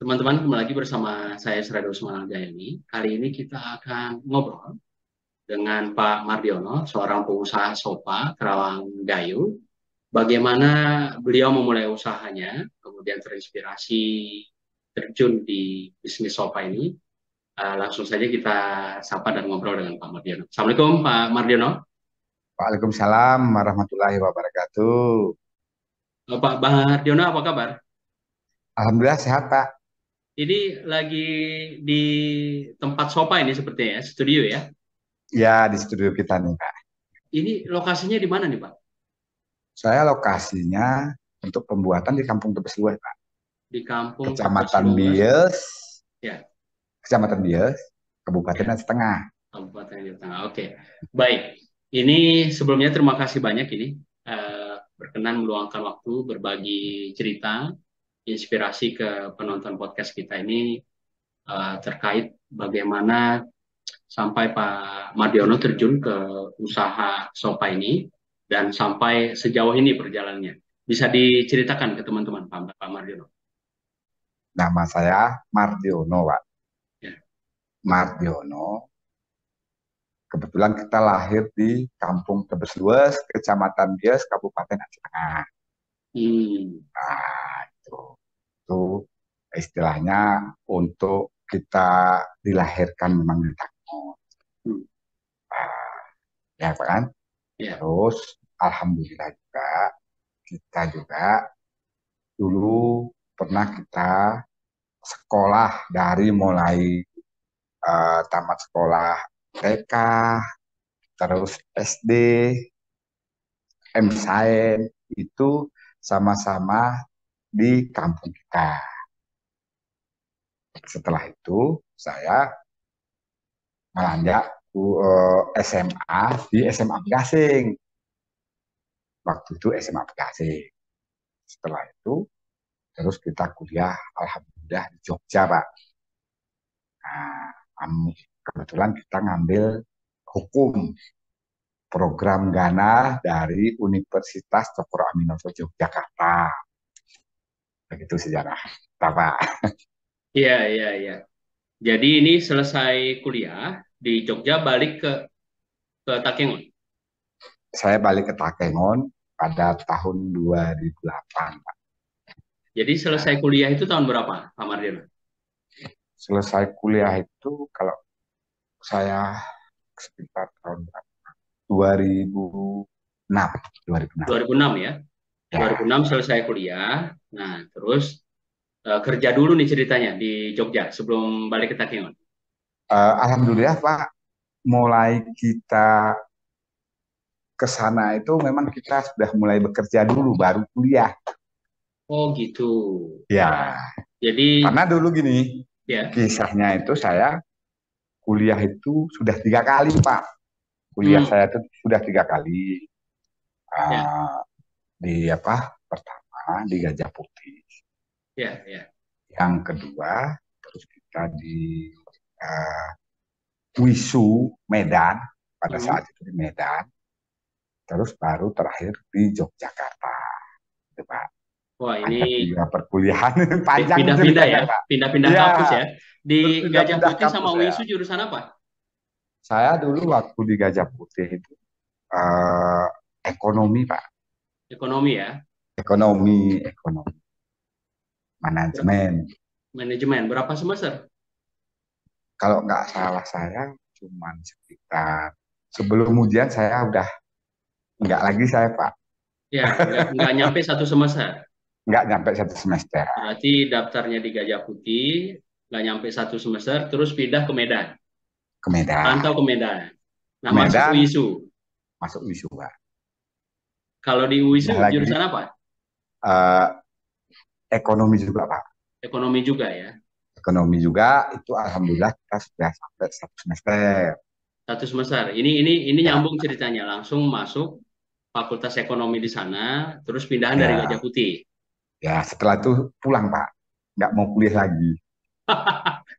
Teman-teman, kembali lagi bersama saya Srado Semanagayani. Kali ini kita akan ngobrol dengan Pak Mardiono, seorang pengusaha sopa Kerawang Gayo. Bagaimana beliau memulai usahanya, kemudian terinspirasi terjun di bisnis sopa ini. Langsung saja kita sapa dan ngobrol dengan Pak Mardiono. Assalamualaikum Pak Mardiono. Waalaikumsalam warahmatullahi wabarakatuh. Pak Mardiono, apa kabar? Alhamdulillah sehat, Pak. Ini lagi di tempat sopa ini sepertinya ya, studio ya. Ya, di studio kita nih, Pak. Ini lokasinya di mana nih Pak? Saya lokasinya untuk pembuatan di Kampung Tebes Luas, Pak. Di Kampung Tebes Kecamatan Luas. Bies, Ya, Kecamatan Bies, ya, Kabupaten Setengah. Kabupaten Jawa Tengah. Oke, baik. Ini sebelumnya terima kasih banyak ini berkenan meluangkan waktu berbagi cerita, inspirasi ke penonton podcast kita ini terkait bagaimana sampai Pak Mardiono terjun ke usaha sopa ini dan sampai sejauh ini perjalanannya. Bisa diceritakan ke teman-teman Pak Mardiono. Nama saya Mardiono, Pak. Ya. Mardiono. Kebetulan kita lahir di Kampung Tebes Luas, Kecamatan Bies, Kabupaten Setengah. Hmm. Nah, itu istilahnya untuk kita dilahirkan memang di Tangerang. Hmm. Ya kan? Ya. Terus alhamdulillah juga kita juga dulu pernah kita sekolah dari mulai tamat sekolah TK, terus SD, M-Science itu sama-sama di kampung kita. Setelah itu saya melanjut SMA di SMA Gasing. Waktu itu SMA Gasing. Setelah itu terus kita kuliah alhamdulillah di Jogja, Pak. Nah, kebetulan kita ngambil hukum program Ghana dari Universitas Cokro Aminoto Yogyakarta. Begitu sejarah, Pak. Iya, iya, iya. Jadi ini selesai kuliah di Jogja balik ke Takengon. Saya balik ke Takengon pada tahun 2008, Pak. Jadi selesai kuliah itu tahun berapa, Pak Mardiono? Selesai kuliah itu kalau saya sekitar tahun 2006, 2006. 2006 ya. 2006 Ya, selesai kuliah. Nah, terus kerja dulu nih ceritanya di Jogja sebelum balik ke Takengon. alhamdulillah Pak, mulai kita ke sana itu memang kita sudah mulai bekerja dulu baru kuliah. Oh gitu. Ya, Jadi karena dulu gini, ya, kisahnya itu saya kuliah itu sudah 3 kali, Pak. Kuliah hmm, saya itu sudah 3 kali. ya, Uh, di apa? Pertama di Gajah Putih. ya, ya, Yang kedua, terus kita di uh, Wisu Medan, pada hmm. saat itu di Medan. Terus baru terakhir di Yogyakarta. Itu, Pak. Wah ini Ada 3 perkuliahan panjang pindah-pindah ya, ceritanya, Pak. pindah-pindah kampus Iya, ya. Di Gajah berpindah-pindah Putih sama kampus saya. UISU jurusan apa? Saya dulu waktu di Gajah Putih itu eh, ekonomi, Pak. Ekonomi ya. Ekonomi, Ber- manajemen. Manajemen. Berapa semester? Kalau nggak salah saya cuman sekitar sebelum ujian saya udah nggak lagi saya, Pak. Ya, nggak nyampe satu semester. Nggak nyampe 1 semester Berarti daftarnya di Gajah Putih, nggak nyampe satu semester, terus pindah ke Medan. ke Medan. Pantau ke Medan. Nah, Ke masuk Medan UISU. masuk wisuda. Kalau di UISU Pindah lagi jurusan apa? eh, ekonomi juga, Pak. Ekonomi juga ya. Ekonomi juga itu alhamdulillah kita sudah sampai 1 semester. Satu semester. Ini Ya, nyambung ceritanya. Langsung masuk Fakultas Ekonomi di sana, terus pindahan dari Gajah ya, Putih. ya setelah itu pulang, Pak. Nggak mau kuliah lagi.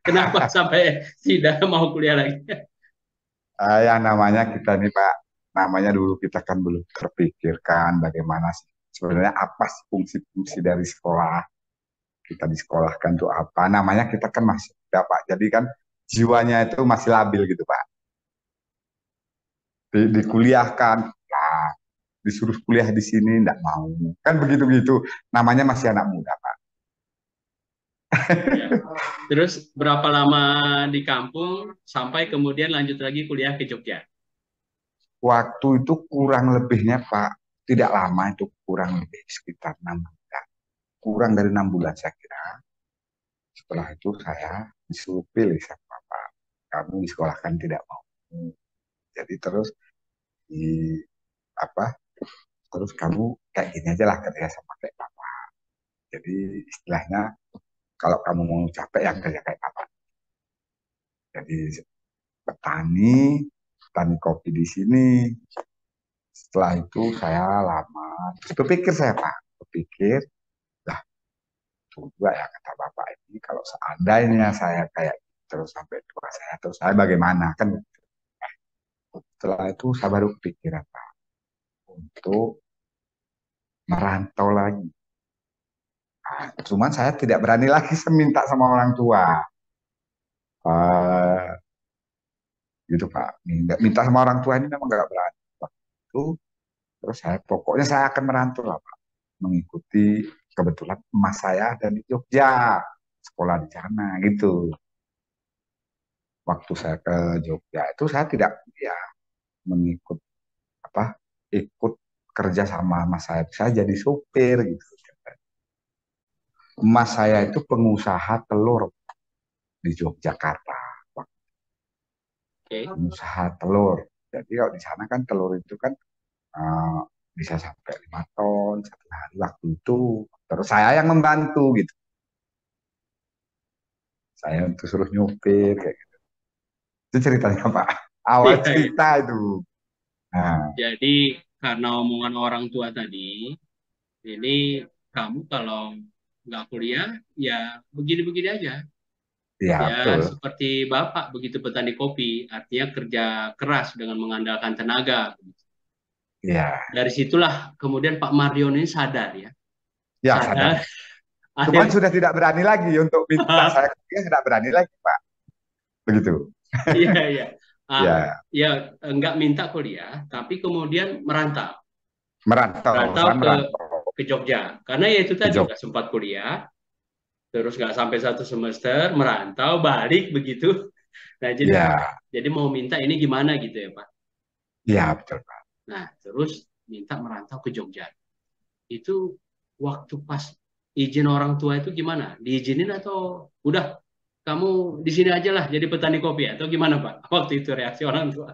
Kenapa sampai tidak mau kuliah lagi? Yang namanya kita nih, Pak, namanya dulu kita kan belum terpikirkan bagaimana sih sebenarnya apa sih fungsi-fungsi dari sekolah. kita disekolahkan tuh apa namanya, kita kan masih muda Pak, jadi kan jiwanya itu masih labil gitu Pak. Dikuliahkan, nah, disuruh kuliah di sini nggak mau, kan begitu gitu, namanya masih anak muda Pak. Ya. Terus berapa lama di kampung sampai kemudian lanjut lagi kuliah ke Jogja? Waktu itu kurang lebihnya Pak, tidak lama, itu kurang lebih sekitar 6 bulan, kurang dari 6 bulan saya kira. Setelah itu saya disuruh pilih sama Bapak, kamu disekolahkan tidak mau, jadi terus di apa, terus kamu kayak gini aja lah kerja sama kayak Bapak. Jadi istilahnya kalau kamu mau capek yang kerja kayak Bapak. Jadi petani, petani kopi di sini. Setelah itu saya lama, terus berpikir saya Pak, berpikir, lah itu juga ya kata Bapak ini, kalau seandainya saya kayak gitu terus sampai tua saya, terus saya bagaimana kan. Setelah itu saya baru kepikiran Pak, untuk merantau lagi. Nah, cuman saya tidak berani lagi minta sama orang tua. Gitu Pak. Nggak minta sama orang tua ini memang nggak berani. Waktu itu terus saya pokoknya saya akan merantau lah Pak. Mengikuti, kebetulan emas saya ada di Jogja, sekolah di sana gitu. Waktu saya ke Jogja itu saya tidak ya mengikut apa, ikut kerja sama emas saya jadi supir gitu. Emas saya itu pengusaha telur di Yogyakarta, Oke. pengusaha telur. Jadi kalau di sana kan telur itu kan uh, bisa sampai 5 ton satu hari waktu itu. Terus saya yang membantu gitu. Saya untuk suruh nyupir kayak gitu. Itu ceritanya Pak. Awal Iya, iya. cerita itu. Nah, Jadi karena omongan orang tua tadi, ini kamu kalau nggak kuliah, ya begini-begini aja. iya Ya betul. seperti Bapak begitu petani kopi, artinya kerja keras dengan mengandalkan tenaga. Iya, Dari situlah kemudian Pak Mardion ini sadar ya, ya sadar sadar. Cuman akhir sudah tidak berani lagi untuk minta saya kuliah, tidak berani lagi Pak. Begitu. iya iya. Ah, Ya, ya nggak minta kuliah, tapi kemudian merantau, merantau. merantau Saya ke merantau Jogja, karena ya itu ke tadi nggak Jogja. sempat kuliah, terus nggak sampai 1 semester, merantau balik begitu. Nah Ya, jadi mau minta ini gimana gitu ya Pak. ya betul Pak. Nah terus minta merantau ke Jogja. Itu waktu pas izin orang tua itu gimana? Diizinin atau udah kamu di sini aja lah jadi petani kopi atau gimana Pak? Waktu itu reaksi orang tua.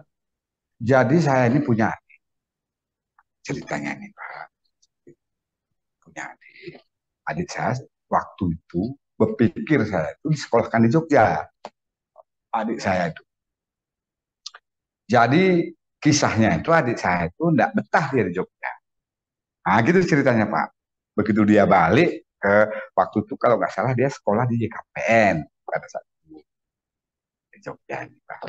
Jadi saya ini punya ceritanya nih Pak. Punya adik. Adik saya waktu itu berpikir saya itu disekolahkan di Jogja. Adik saya itu. Jadi kisahnya itu adik saya itu tidak betah dia di Jogja. Nah gitu ceritanya Pak. Begitu dia balik ke, waktu itu kalau nggak salah dia sekolah di JKPN pada saat itu di Jogja ini Pak.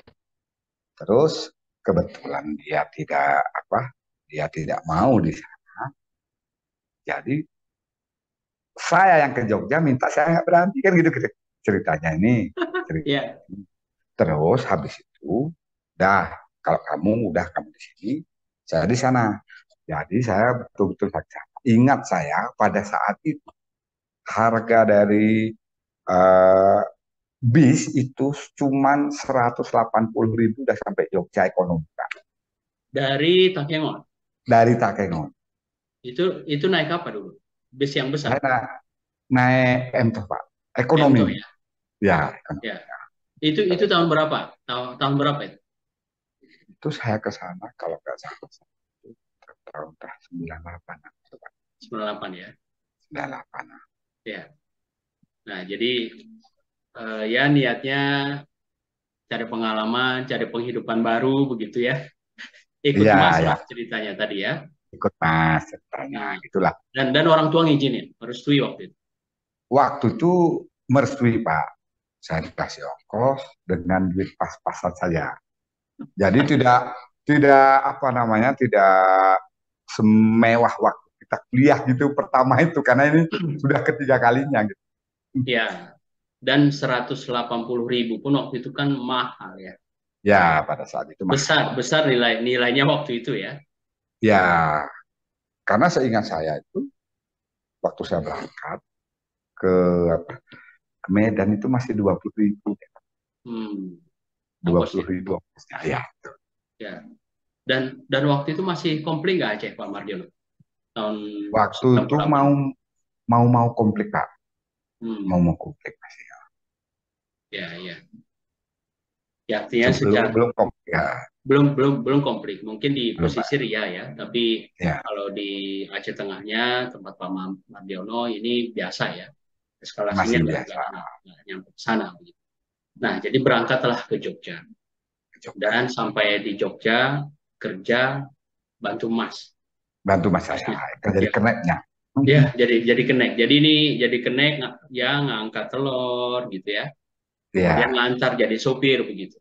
Terus kebetulan dia tidak mau di sana. Jadi saya yang ke Jogja minta, saya nggak berani kan gitu, gitu ceritanya ini. Ya, Terus habis itu, dah kalau kamu di sini, saya di sana. Jadi saya betul-betul saja ingat, saya pada saat itu harga dari eh, bis itu cuman 180.000 udah sampai Jogja ekonomi Pak. dari Takengon. Dari Takengon. Itu naik apa dulu? Bis yang besar, Saya naik MT Pak. Ekonomi. Pemto ya. Ya, ekonomi. Ya. Itu tahun berapa? Tahun berapa itu? Itu saya ke sana kalau nggak salah tahun 98, 98 ya. 98. Ya. Nah, jadi ya niatnya cari pengalaman, cari penghidupan baru begitu ya. Ikut Iya, Mas ya, lah ceritanya tadi ya. ikut Mas ceritanya, Nah, gitulah. dan orang tua ngizinin, merestui waktu itu. Waktu itu merestui Pak. Saya dikasih ongkos dengan duit pas-pasan saja. Jadi tidak tidak apa namanya, tidak semewah waktu kita kuliah gitu pertama itu, karena ini sudah ketiga kalinya gitu. Ya, dan 180.000 pun waktu itu kan mahal ya. Ya, pada saat itu mahal. Besar, besar nilainya waktu itu ya. Ya, karena seingat saya itu waktu saya berangkat ke apa, ke Medan itu masih 20.000, Hmm, dua ongkosnya. puluh ribu ongkosnya. Ya, Ya. Dan waktu itu masih komplit nggak Aceh Pak Mardiono? Tahun waktu itu 98. mau komplit Pak, Hmm, mau komplit masih. ya, ya. Ya, artinya Belum secara belum komplit ya, belum komplit. Mungkin di belum pesisir Pak. ya ya, tapi Ya, kalau di Aceh Tengahnya tempat Pak Mardiono ini biasa ya. Eskalasinya masih nggak biasa. nyampe ke sana begitu. Nah, jadi berangkatlah ke Jogja Ke Jogja. dan sampai di Jogja kerja bantu Mas. Bantu mas saya Masnya. kerja di Ya, keneknya. ya jadi kenek. Jadi ini jadi kenek ya ngangkat telur gitu ya. Kemudian Ya, lancar jadi sopir begitu.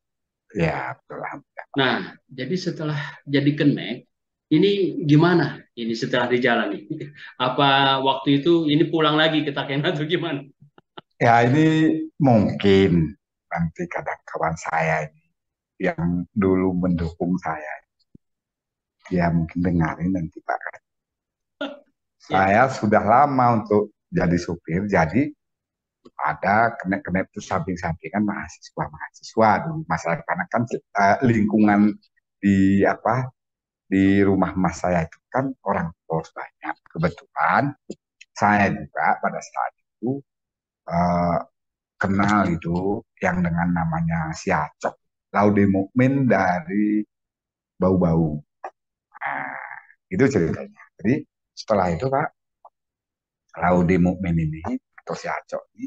ya betul lah. Nah, jadi setelah jadi kenek, ini gimana? Ini setelah dijalani. Apa waktu itu ini pulang lagi ke Takena atau gimana? Ya ini mungkin nanti kadang kawan saya ini yang dulu mendukung saya, dia mungkin dengarin nanti Pak. Ya, Saya sudah lama untuk jadi supir, jadi ada kenek-kenek itu samping-sampingan mahasiswa dulu masalah karena kan lingkungan di apa di rumah mas saya itu kan orang kos banyak. Kebetulan saya juga pada saat itu eh, kenal itu yang dengan namanya si Acok, Laude Mukmin dari Bau-Bau. Nah, itu ceritanya. Jadi setelah itu Pak, Laude Mukmin ini atau si Acok ini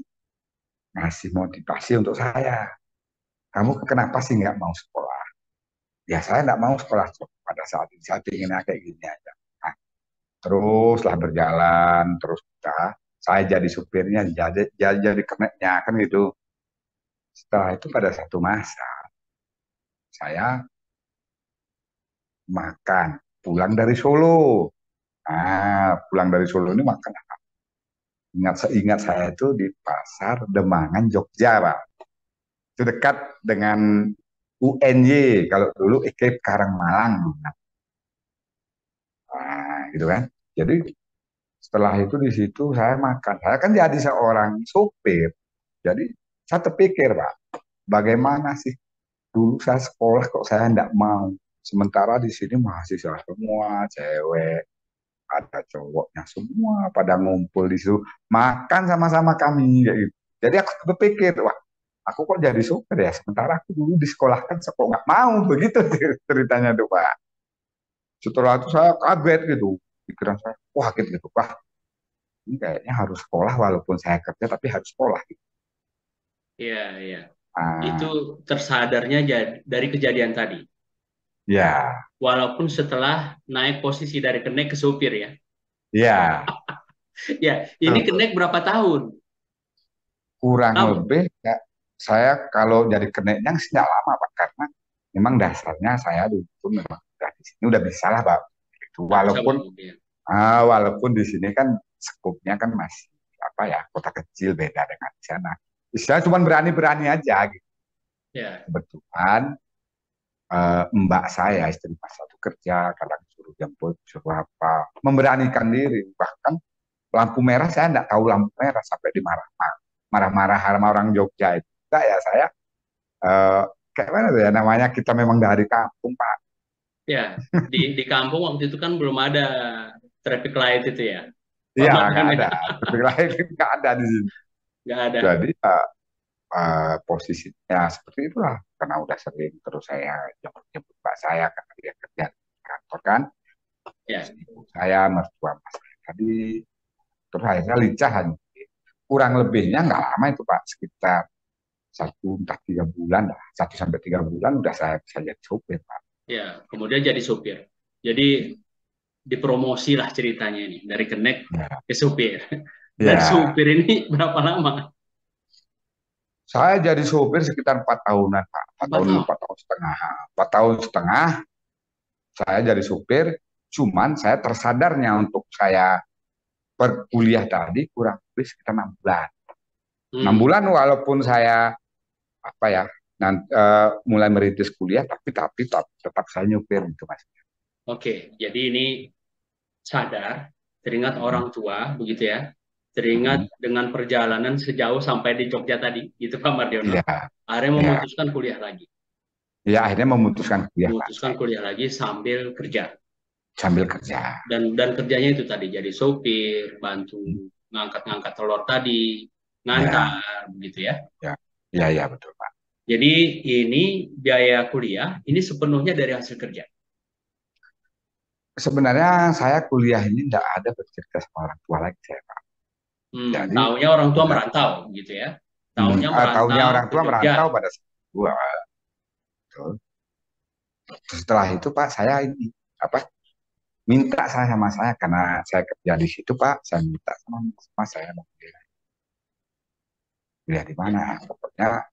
ngasih motivasi untuk saya. Kamu kenapa sih nggak mau sekolah? Ya saya nggak mau sekolah Cok. Pada saat itu saya pinginnya kayak gini aja. Nah, teruslah berjalan, terus kita, saya jadi supirnya, jadi keneknya kan gitu. Setelah itu pada satu masa saya makan pulang dari Solo. Nah, pulang dari Solo ini makan apa? Seingat saya itu di Pasar Demangan Jogja, Pak. Itu dekat dengan UNY, kalau dulu IKIP Karangmalang. Nah, gitu kan. Jadi setelah itu di situ saya makan. Saya kan jadi seorang sopir. Jadi saya terpikir, Pak, bagaimana sih dulu saya sekolah kok saya tidak mau. Sementara di sini mahasiswa semua, cewek, ada cowoknya semua pada ngumpul di situ makan sama-sama kami kayak gitu. Jadi aku berpikir, wah, aku kok jadi supir ya, sementara aku dulu disekolahkan kok nggak mau begitu ceritanya tuh Pak. Setelah itu saya kaget gitu, pikiran saya, wah gitu, wah ini kayaknya harus sekolah walaupun saya kerja tapi harus sekolah gitu. iya, iya. Itu Nah, tersadarnya dari kejadian tadi. ya, Walaupun setelah naik posisi dari kenek ke supir ya. ya, Ya, ini betul. kenek berapa tahun? Kurang Lama. lebih ya, saya kalau jadi keneknya sih nggak lama Pak, karena memang dasarnya saya dulu tuh memang udah di sini udah bisa lah Pak. Itu Udah bisa walaupun ngomong ya. walaupun di sini kan skupnya kan masih apa ya, kota kecil beda dengan di sana. Saya cuma berani-berani aja gitu. Ya, Kebetulan mbak saya istri pas satu kerja kadang suruh jemput suruh apa memberanikan diri, bahkan lampu merah saya nggak tahu lampu merah sampai marah-marah sama orang Jogja itu. Enggak ya saya eh, kayak mana tuh ya namanya, kita memang dari kampung Pak. ya. Di kampung waktu itu kan belum ada traffic light itu ya. Pak Iya nggak Mardiono ada, tapi lain nggak ada di sini. nggak ada. Jadi posisinya seperti itulah karena udah sering terus saya jemput pak saya karena dia kerja di kantor kan, terus Ya, ibu saya mertua mas saya tadi, terus akhirnya lincah hanya kurang lebihnya nggak lama itu Pak, sekitar 1 entah 3 bulan lah, 1 sampai 3 bulan udah saya bisa jadi sopir Pak. ya. Kemudian jadi supir. Jadi dipromosi lah ceritanya ini dari kenek Ya, ke supir. Dan ya. supir ini berapa lama? Saya jadi sopir sekitar 4 tahunan, Pak. 4 tahun. 4 tahun setengah. 4 tahun setengah saya jadi supir, cuman saya tersadarnya untuk saya perkuliah tadi kurang lebih sekitar 6 bulan. Enam Hmm. bulan walaupun saya apa ya mulai merintis kuliah tapi tetap saya nyupir gitu Mas. Oke, jadi ini sadar, teringat Mm, orang tua, begitu ya, teringat mm, dengan perjalanan sejauh sampai di Jogja tadi, gitu Pak Iya, Mardiono. Akhirnya iya, memutuskan kuliah lagi, iya akhirnya memutuskan kuliah Pak memutuskan saya kuliah lagi sambil kerja. sambil kerja. Dan kerjanya itu tadi jadi sopir, bantu Mm, ngangkat-ngangkat telur tadi, Ya, ngantar, begitu ya. ya, ya, ya betul Pak. Jadi ini biaya kuliah ini sepenuhnya dari hasil kerja. Sebenarnya saya kuliah ini tidak ada bercerita sama orang tua lagi saya Pak. Jadi Taunya orang tua udah merantau, gitu ya. Taunya tahunya merantau orang ke tua Jogja. merantau pada saat gua. Betul. Setelah itu Pak saya ini apa minta saya sama saya karena saya kerja di situ Pak saya minta sama saya mau kuliah di Ya, mana pokoknya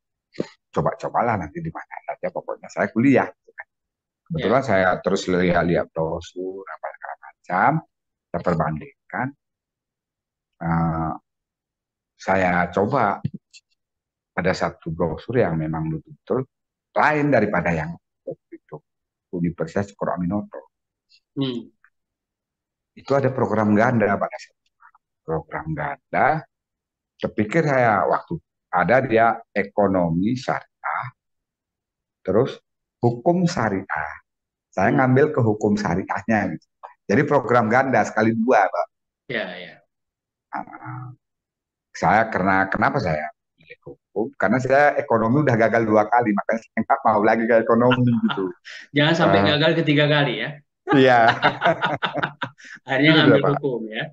coba-cobalah nanti di mana saja pokoknya saya kuliah. ya. Kebetulan saya terus lihat-lihat brosur apa segala macam saya perbandingkan. Eh, saya coba ada satu brosur yang memang betul-betul lain daripada yang waktu itu Universitas Koraminoto. Hmm. Itu ada program ganda pada saat itu. Program ganda. Terpikir saya waktu ada dia ekonomi syariah, terus hukum syariah. Saya Hmm. ngambil ke hukum syariahnya. Gitu. Jadi program ganda sekali dua, Pak. Ya, ya. Nah, saya karena kenapa saya pilih hukum? Karena saya ekonomi udah gagal dua kali, makanya saya nggak mau lagi ke ekonomi gitu. Jangan sampai Uh, gagal ketiga kali ya. iya, Akhirnya itu dia ngambil Pak. hukum ya.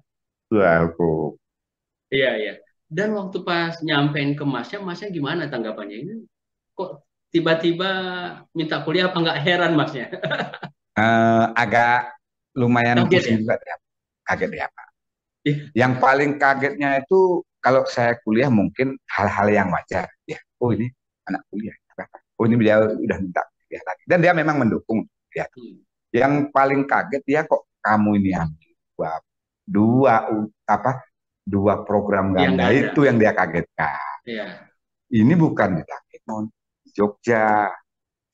Ya hukum. Iya, iya. Dan waktu pas nyampein ke masnya gimana tanggapannya? Ini kok tiba-tiba minta kuliah apa nggak heran masnya? Agak lumayan Kaget pusing ya? juga ya, kaget ya Pak. Ih, Yang paling kagetnya itu kalau saya kuliah mungkin hal-hal yang wajar. Ya, oh ini anak kuliah. Oh ini dia udah minta kuliah lagi. Dan dia memang mendukung. Ya. hmm. Yang paling kaget dia kok kamu ini ambil dua, dua apa dua program Yang ganda ganda. itu yang dia kagetkan. Iya, Ini bukan di Takengon, di Jogja.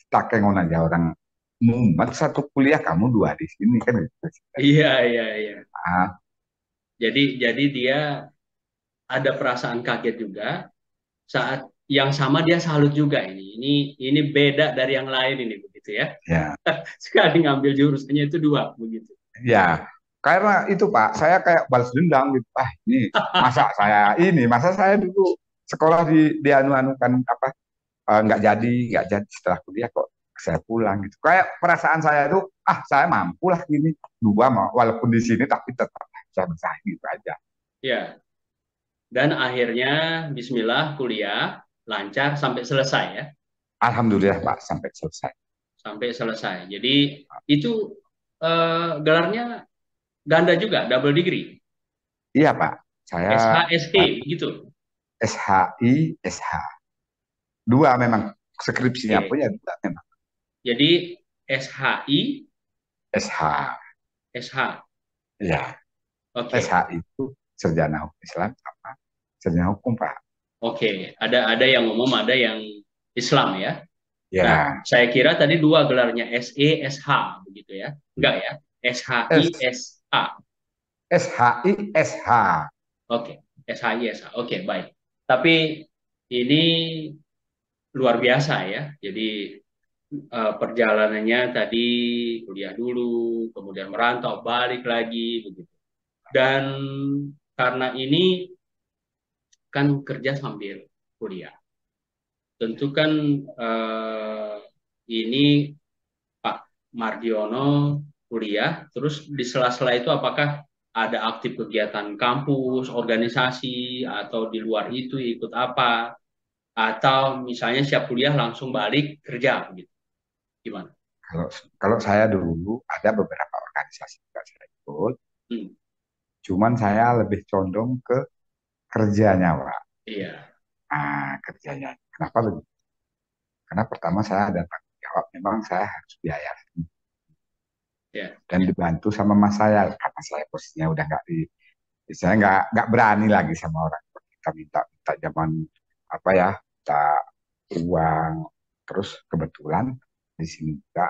Takengon aja orang mumet satu kuliah kamu dua di sini kan gitu. iya, iya, iya. Ah, Jadi dia ada perasaan kaget juga saat yang sama dia salut juga ini. Ini beda dari yang lain ini begitu ya. ya. Sekali ngambil jurusannya itu dua begitu. Ya, karena itu Pak, saya kayak balas dendam gitu. Ah, ini masa saya dulu sekolah di anu-anukan apa nggak jadi setelah kuliah kok saya pulang gitu. Kayak perasaan saya itu, saya mampu lah gini dua mau walaupun di sini tapi tetap saya bersaing gitu aja. Ya, dan akhirnya Bismillah kuliah lancar sampai selesai ya, Alhamdulillah Pak sampai selesai. sampai selesai. Jadi itu gelarnya ganda juga, double degree, Iya Pak, saya SHSE begitu. SHI SH dua memang skripsinya Oke, pun ya dua memang jadi SHI, SH SH. ya. Oke, SH itu sarjana hukum Islam sama sarjana hukum Pak. oke. Ada yang umum, ada yang Islam ya. Nah, Ya, saya kira tadi dua gelarnya SE, SH begitu ya. Enggak ya? SHI, S SH. SHI SH. Oke, SHI, SH. Oke, baik. Tapi ini luar biasa ya. Jadi perjalanannya tadi kuliah dulu, kemudian merantau, balik lagi begitu. Dan karena ini kan kerja sambil kuliah. Tentu kan eh, ini Pak Mardiono kuliah, terus di sela-sela itu apakah ada aktif kegiatan kampus, organisasi, atau di luar itu ikut apa? Atau misalnya siap kuliah langsung balik kerja gitu. Gimana? Kalau kalau saya dulu ada beberapa organisasi juga saya ikut, Hmm, cuman saya lebih condong ke kerjanya, Pak. iya, Kerjanya. Kenapa begitu? Karena pertama saya ada tanggung jawab, memang saya harus biaya ya, dan dibantu sama mas saya karena saya posisinya udah nggak di, saya nggak berani lagi sama orang. kita minta zaman apa ya, minta uang. Terus kebetulan di sini juga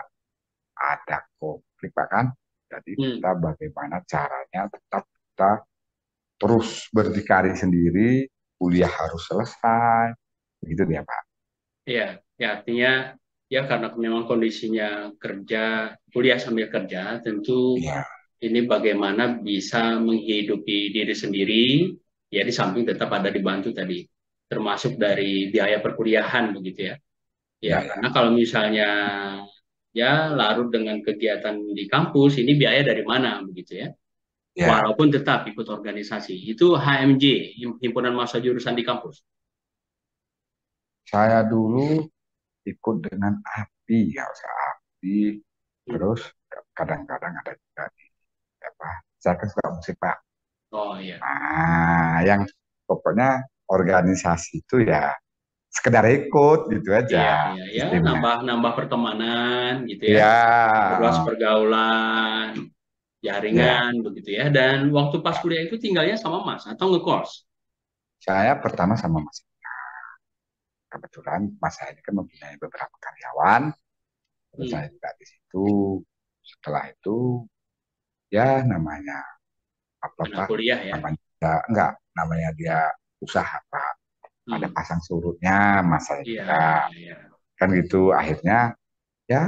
ada konflik Pak kan. Jadi Hmm. kita bagaimana caranya tetap kita terus berdikari sendiri, kuliah harus selesai, begitu dia Pak. Ya, ya artinya ya karena memang kondisinya kerja, kuliah sambil kerja, tentu Iya, ini bagaimana bisa menghidupi diri sendiri, ya di samping tetap ada dibantu tadi, termasuk dari biaya perkuliahan begitu ya. Ya, iya, iya, karena kalau misalnya ya larut dengan kegiatan di kampus, ini biaya dari mana begitu ya. iya. Walaupun tetap ikut organisasi. Itu HMJ, Himpunan Mahasiswa Jurusan di kampus. Saya dulu ikut dengan api ya, usaha api. Hmm. Terus kadang-kadang ada juga di apa? Saya kan suka musik Pak. Oh iya. Yang pokoknya organisasi itu ya sekedar ikut gitu Iya, aja iya, ya, sistemnya. nambah pertemanan gitu ya, Ya, luas pergaulan, ya. jaringan begitu ya. Dan waktu pas kuliah itu tinggalnya sama Mas atau ngekos? Saya pertama sama Mas. Kebetulan Mas saya ini kan mempunyai beberapa karyawan. Terus Hmm, saya juga di situ. Setelah itu ya namanya apa anak Pak? kuliah ya. Namanya ya, enggak, namanya dia usaha Pak. Ada Hmm, pasang surutnya, Mas saya iya, juga iya, iya. kan gitu. Akhirnya ya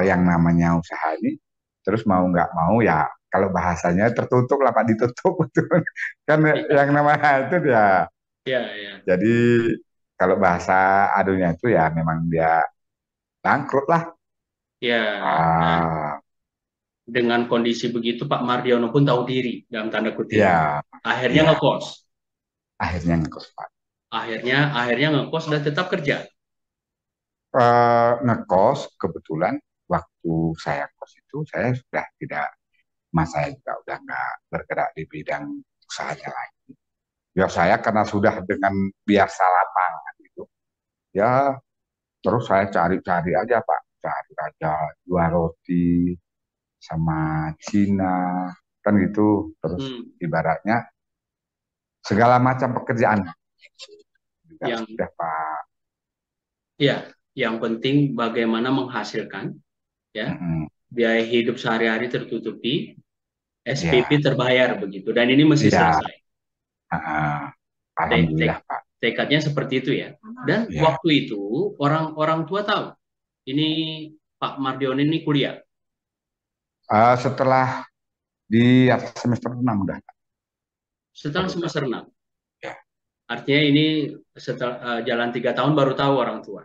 yang namanya usaha ini terus mau nggak mau ya kalau bahasanya tertutup lah Pak, ditutup gitu. Kan Iya, yang namanya itu dia. iya, iya. Jadi kalau bahasa adunya itu ya memang dia bangkrut lah. Ya, dan Ah, dengan kondisi begitu Pak Mardiono pun tahu diri dalam tanda kutip. ya, Akhirnya ya, ngekos. akhirnya ngekos Pak. Akhirnya ngekos dan tetap kerja. Ngekos kebetulan waktu saya kos itu saya sudah tidak, mas saya juga udah nggak bergerak di bidang usahanya lagi. Ya saya karena sudah dengan biasa lapangan gitu, ya terus saya cari-cari aja Pak, cari aja jual roti sama Cina kan gitu. Terus Hmm, ibaratnya segala macam pekerjaan juga yang sudah Pak. ya, yang penting bagaimana menghasilkan ya, Mm-mm. biaya hidup sehari-hari tertutupi, SPP Ya, terbayar begitu, dan ini mesti iya, selesai. Te- alhamdulillah te- Pak. Tekadnya seperti itu ya. Dan Ya, waktu itu orang-orang tua tahu ini Pak Mardion ini kuliah setelah di atas semester 6 udah setelah baru tahu. semester 6. Ya, Artinya ini setelah jalan 3 tahun baru tahu orang tua.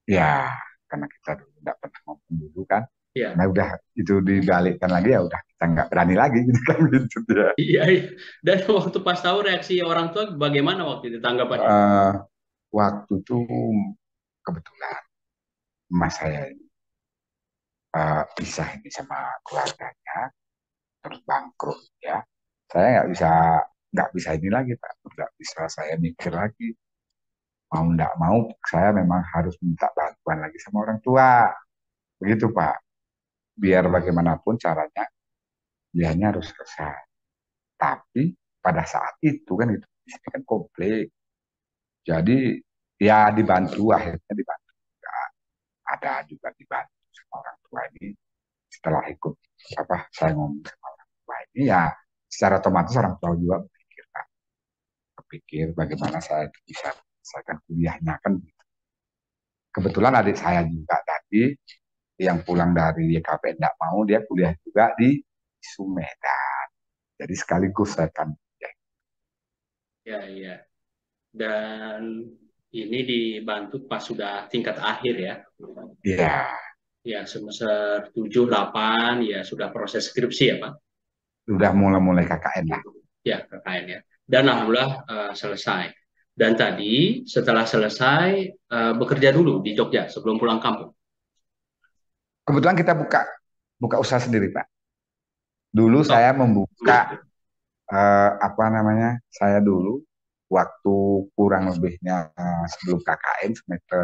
ya, karena kita dulu nggak pernah ngomong dulu kan. Iya, Karena udah itu dibalikkan lagi ya udah kita nggak berani lagi gitu kan gitu ya. iya, iya. Dan waktu pas tahu reaksi orang tua bagaimana waktu itu tanggapannya? Eh, Waktu itu kebetulan emas saya ini pisah ini sama keluarganya terus bangkrut ya. Saya nggak bisa ini lagi Pak, nggak bisa saya mikir lagi. Mau nggak mau saya memang harus minta bantuan lagi sama orang tua. Begitu Pak. Biar bagaimanapun caranya kuliahnya harus selesai. Tapi pada saat itu kan itu di sini kan komplek. Jadi ya dibantu, akhirnya dibantu juga. Ada juga dibantu sama orang tua ini. Setelah ikut apa saya ngomong sama orang tua ini ya secara otomatis orang tua juga berpikir Pak, berpikir bagaimana saya bisa menyelesaikan kuliahnya kan. Kebetulan adik saya juga tadi yang pulang dari YKP tidak mau dia kuliah juga di Sumedang. Jadi sekaligus saya kan ya, Ya, iya. Dan ini dibantu pas sudah tingkat akhir ya. ya Ya, semester 7 8 ya sudah proses skripsi ya, Pak. udah mulai-mulai KKN lah. Ya, KKN ya. Dan alhamdulillah selesai. Dan tadi setelah selesai bekerja dulu di Jogja sebelum pulang kampung. Kebetulan kita buka buka usaha sendiri Pak. Dulu Oh, saya membuka apa namanya? Saya dulu waktu kurang lebihnya sebelum KKN semester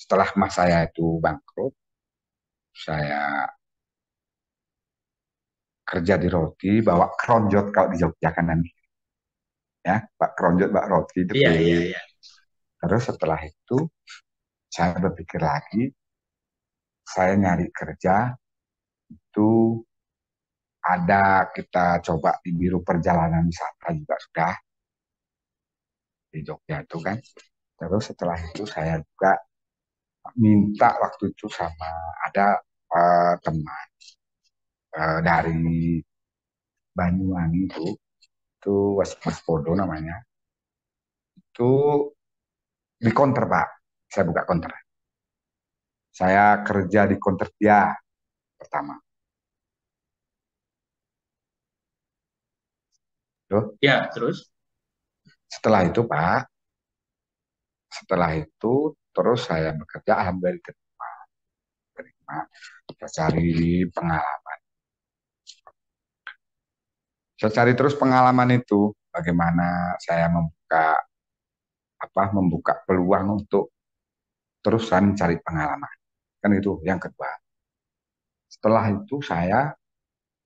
setelah mas saya itu bangkrut, saya kerja di roti, bawa kronjot kalau di Jogja kan nanti. ya, bak keronjot, bak roti itu Iya, iya, beli. iya. Terus setelah itu saya berpikir lagi, saya nyari kerja itu ada, kita coba di biro perjalanan wisata juga sudah di Jogja itu kan. Terus setelah itu saya juga minta waktu itu sama ada teman dari Banyuwangi itu Waspodo namanya. Itu di counter Pak, saya buka counter. Saya kerja di counter dia pertama. Tuh. Ya, terus? Setelah itu Pak, setelah itu terus saya bekerja, alhamdulillah diterima. Saya cari pengalaman. Saya cari terus pengalaman itu, bagaimana saya membuka peluang untuk terusan cari pengalaman. Kan itu yang kedua. Setelah itu saya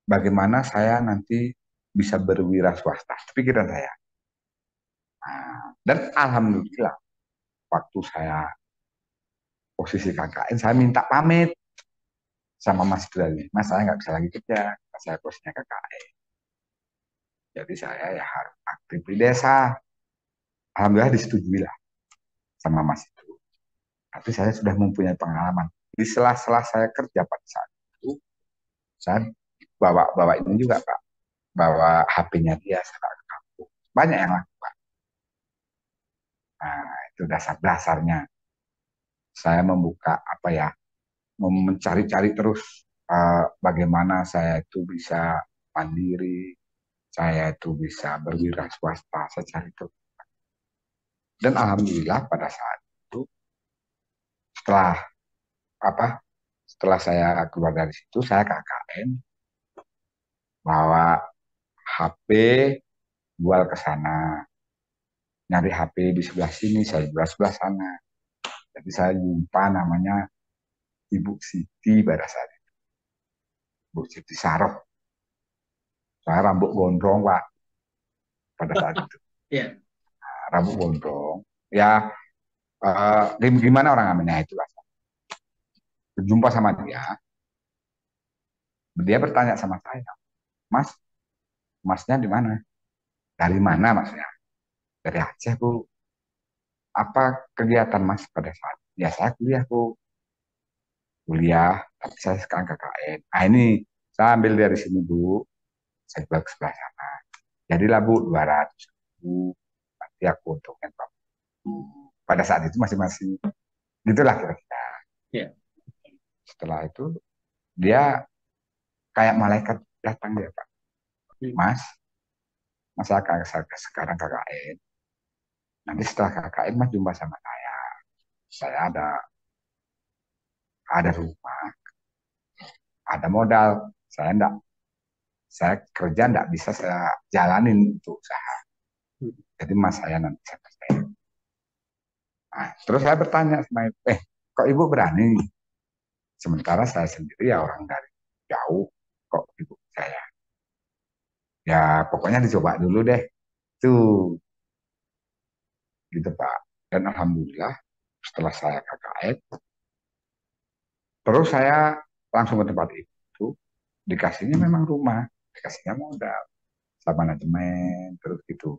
bagaimana saya nanti bisa berwira swasta. Itu pikiran saya. Nah, dan alhamdulillah waktu saya posisi KKN saya minta pamit sama Mas Brali. Mas saya nggak bisa lagi kerja, saya posisinya KKN. Jadi saya ya harus aktif di desa. Alhamdulillah disetujui lah sama Mas itu. Tapi saya sudah mempunyai pengalaman. Di sela-sela saya kerja pada saat itu, saya bawa ini juga Pak, bawa HP-nya dia saya ke kampung. Banyak yang laku Pak. Nah, itu dasar-dasarnya. Saya membuka apa ya, mencari-cari terus bagaimana saya itu bisa mandiri, saya itu bisa berwira swasta, saya cari itu. Dan alhamdulillah pada saat itu setelah apa setelah saya keluar dari situ saya KKN bawa HP jual ke sana, nyari HP di sebelah sini saya jual sebelah sana. Jadi saya jumpa namanya Ibu Siti pada saat itu, Bu Siti Sarok. Saya rambut gondrong Pak pada saat itu. Iya. Rambut gondrong. Ya gimana orang namanya itu lah. Berjumpa sama dia, dia bertanya sama saya, Mas, masnya di mana? Dari mana masnya? Dari Aceh Bu. Apa kegiatan Mas pada saat? Ya saya kuliah Bu. Kuliah, tapi saya sekarang KKN. Ah ini saya ambil dari sini Bu, saya jual ke sebelah sana. Jadilah Bu 200 ribu. Nanti aku untungnya Pak. Pada saat itu masih gitulah kira-kira. Iya. Setelah itu dia kayak malaikat datang dia Pak. Hmm. Mas, masa sekarang KKN. Nanti setelah KKN Mas jumpa sama saya. Saya ada rumah, ada modal. Saya enggak, saya kerja enggak bisa saya jalanin untuk usaha. Jadi Mas saya nanti saya. Nah, terus saya bertanya sama ibu, kok ibu berani? Sementara saya sendiri ya orang dari jauh, kok ibu saya. Ya pokoknya dicoba dulu deh. Tuh, gitu Pak. Dan alhamdulillah setelah saya KKN, terus saya langsung ke tempat itu, dikasihnya memang rumah, dikasihnya modal, sama manajemen, terus gitu.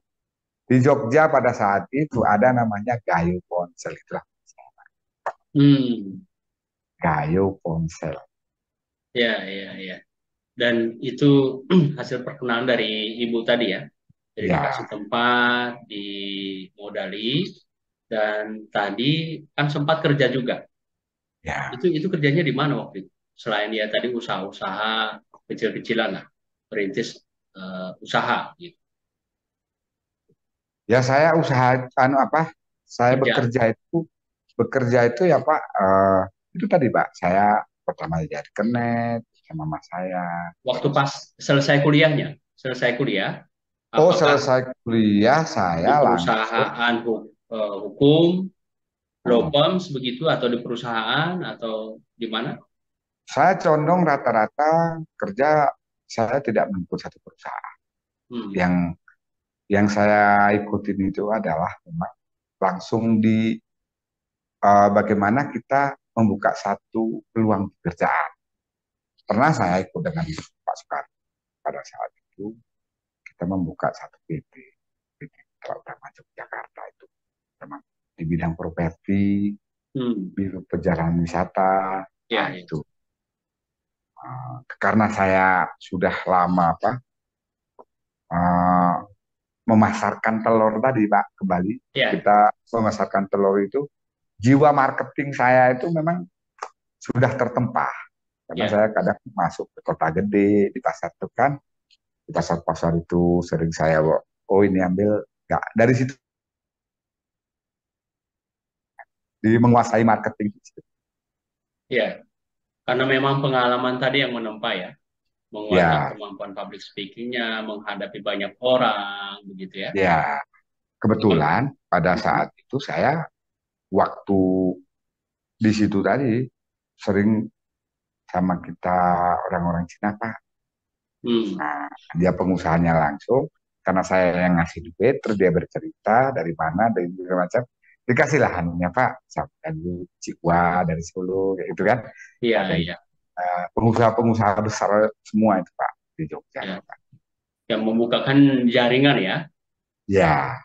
Di Jogja pada saat itu ada namanya Gayo Ponsel, itulah Hmm. Gayo Ponsel. Ya, ya, ya. Dan itu hasil perkenalan dari ibu tadi ya. Jadi dikasih Ya, tempat, dimodali, dan tadi kan sempat kerja juga. ya, Itu kerjanya di mana waktu itu? Selain dia tadi usaha-usaha kecil-kecilan lah, merintis usaha gitu. ya saya usaha anu apa? Saya Kerja. bekerja itu ya Pak. Itu tadi Pak, saya pertama jadi kenet sama mas saya. Waktu Terus, pas selesai kuliahnya, selesai kuliah, oh apakah selesai kuliah di saya langsung. perusahaan hukum, law Oh, firms begitu, atau di perusahaan, atau di mana? saya condong rata-rata kerja saya tidak menempuh satu perusahaan Hmm. yang yang saya ikutin itu adalah memang langsung di bagaimana kita membuka satu peluang pekerjaan. Pernah saya ikut dengan Pak Soekarno pada saat itu kita membuka satu PT Mitra Utama Yogyakarta itu memang di bidang properti, Hmm. biro perjalanan wisata. Nah Ya, ya. itu karena saya sudah lama uh, memasarkan telur tadi Pak, kembali Ya, kita memasarkan telur itu, jiwa marketing saya itu memang sudah tertempa karena ya. saya kadang masuk ke kota gede di pasar itu kan, di pasar-pasar itu sering saya oh ini ambil nggak dari situ, di menguasai marketing. Ya. Karena memang pengalaman tadi yang menempa ya, menguatkan Ya, kemampuan public speakingnya, menghadapi banyak orang, begitu ya. ya, kebetulan pada Hmm. saat itu saya waktu di situ tadi sering sama kita orang-orang Cina Pak. Hmm. Nah, dia pengusahanya langsung karena saya yang ngasih duit, terus dia bercerita dari mana, dari segala macam. Dikasih lahannya Pak, sampai dari Cikwa, dari Solo, kayak gitu kan. Iya, Ada iya, pengusaha-pengusaha besar semua itu Pak di Jogja. ya. Yang membukakan jaringan ya, Ya,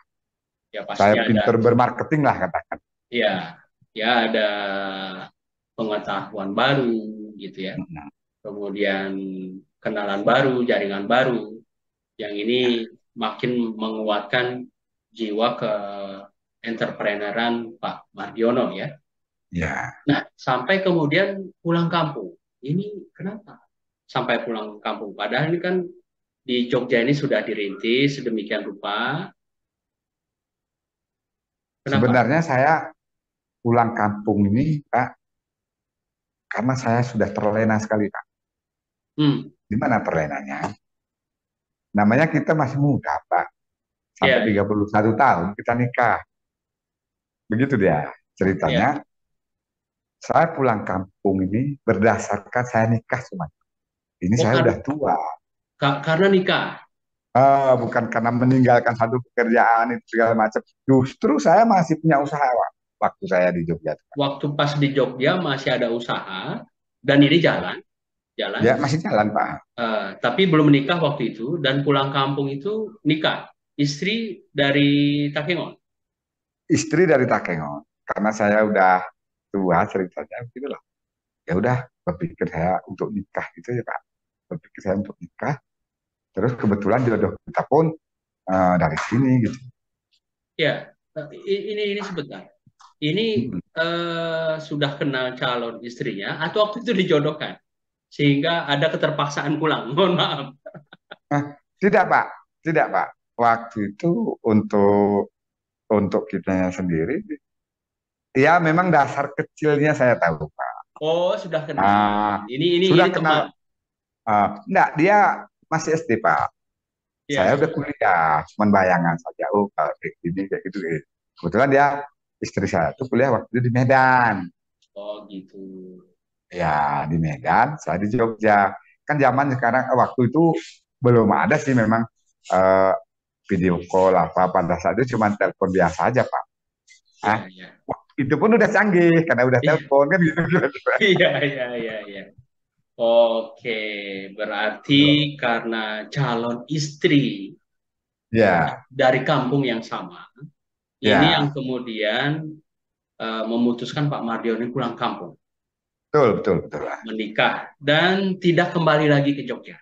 ya saya pastinya ada, pinter bermarketing lah katakan. ya, ya ada pengetahuan baru, gitu ya. Kemudian kenalan baru, jaringan baru, yang ini makin menguatkan jiwa ke entrepreneuran Pak Mardiono ya. Ya, Nah, sampai kemudian pulang kampung. Ini kenapa? Sampai pulang kampung. Padahal ini kan di Jogja ini sudah dirintis sedemikian rupa. Kenapa? sebenarnya saya pulang kampung ini Pak, karena saya sudah terlena sekali Pak. Hmm, Di mana terlenanya? Namanya kita masih muda Pak, sampai ya, ya, 31 tahun kita nikah. Begitu dia ya. ceritanya. Saya pulang kampung ini berdasarkan saya nikah cuma. Ini Oh, saya udah tua. karena nikah. Bukan karena meninggalkan satu pekerjaan itu segala macam. Justru saya masih punya usaha Pak, waktu saya di Jogja. Waktu pas di Jogja masih ada usaha dan ini jalan, jalan. Ya masih jalan Pak. Tapi belum menikah waktu itu dan pulang kampung itu nikah. Istri dari Takengon. Istri dari Takengon. Karena saya udah tua ceritanya gitu loh. Ya udah berpikir saya untuk nikah gitu ya Pak. Berpikir saya untuk nikah. Terus kebetulan jodoh kita pun dari sini gitu. Ya, ini sebentar. Ini sudah kenal calon istrinya atau waktu itu dijodohkan sehingga ada keterpaksaan pulang. Mohon maaf. Nah, tidak Pak, tidak Pak. Waktu itu untuk kitanya sendiri, ya memang dasar kecilnya saya tahu Pak. Oh, sudah kenal. Ah, Ini sudah teman. kenal. Enggak, dia masih SD Pak. Ya, Saya udah ya. kuliah, cuman bayangan saja. Oh, kalau kayak gini, kayak gitu. Kebetulan dia, istri saya tuh kuliah waktu itu di Medan. Oh, gitu. Ya, di Medan, saya di Jogja. Kan zaman sekarang, waktu itu belum ada sih memang eh, video call apa. Pada saat itu cuma telepon biasa aja, Pak. Ah, Ya, ya. itu pun udah canggih, karena udah Iya, telepon, kan gitu. iya, iya, iya, iya. Oke, berarti karena calon istri Ya, dari kampung yang sama, ini yang ya, kemudian memutuskan Pak Mardiono pulang kampung, betul, betul, betul. menikah, dan tidak kembali lagi ke Jogja.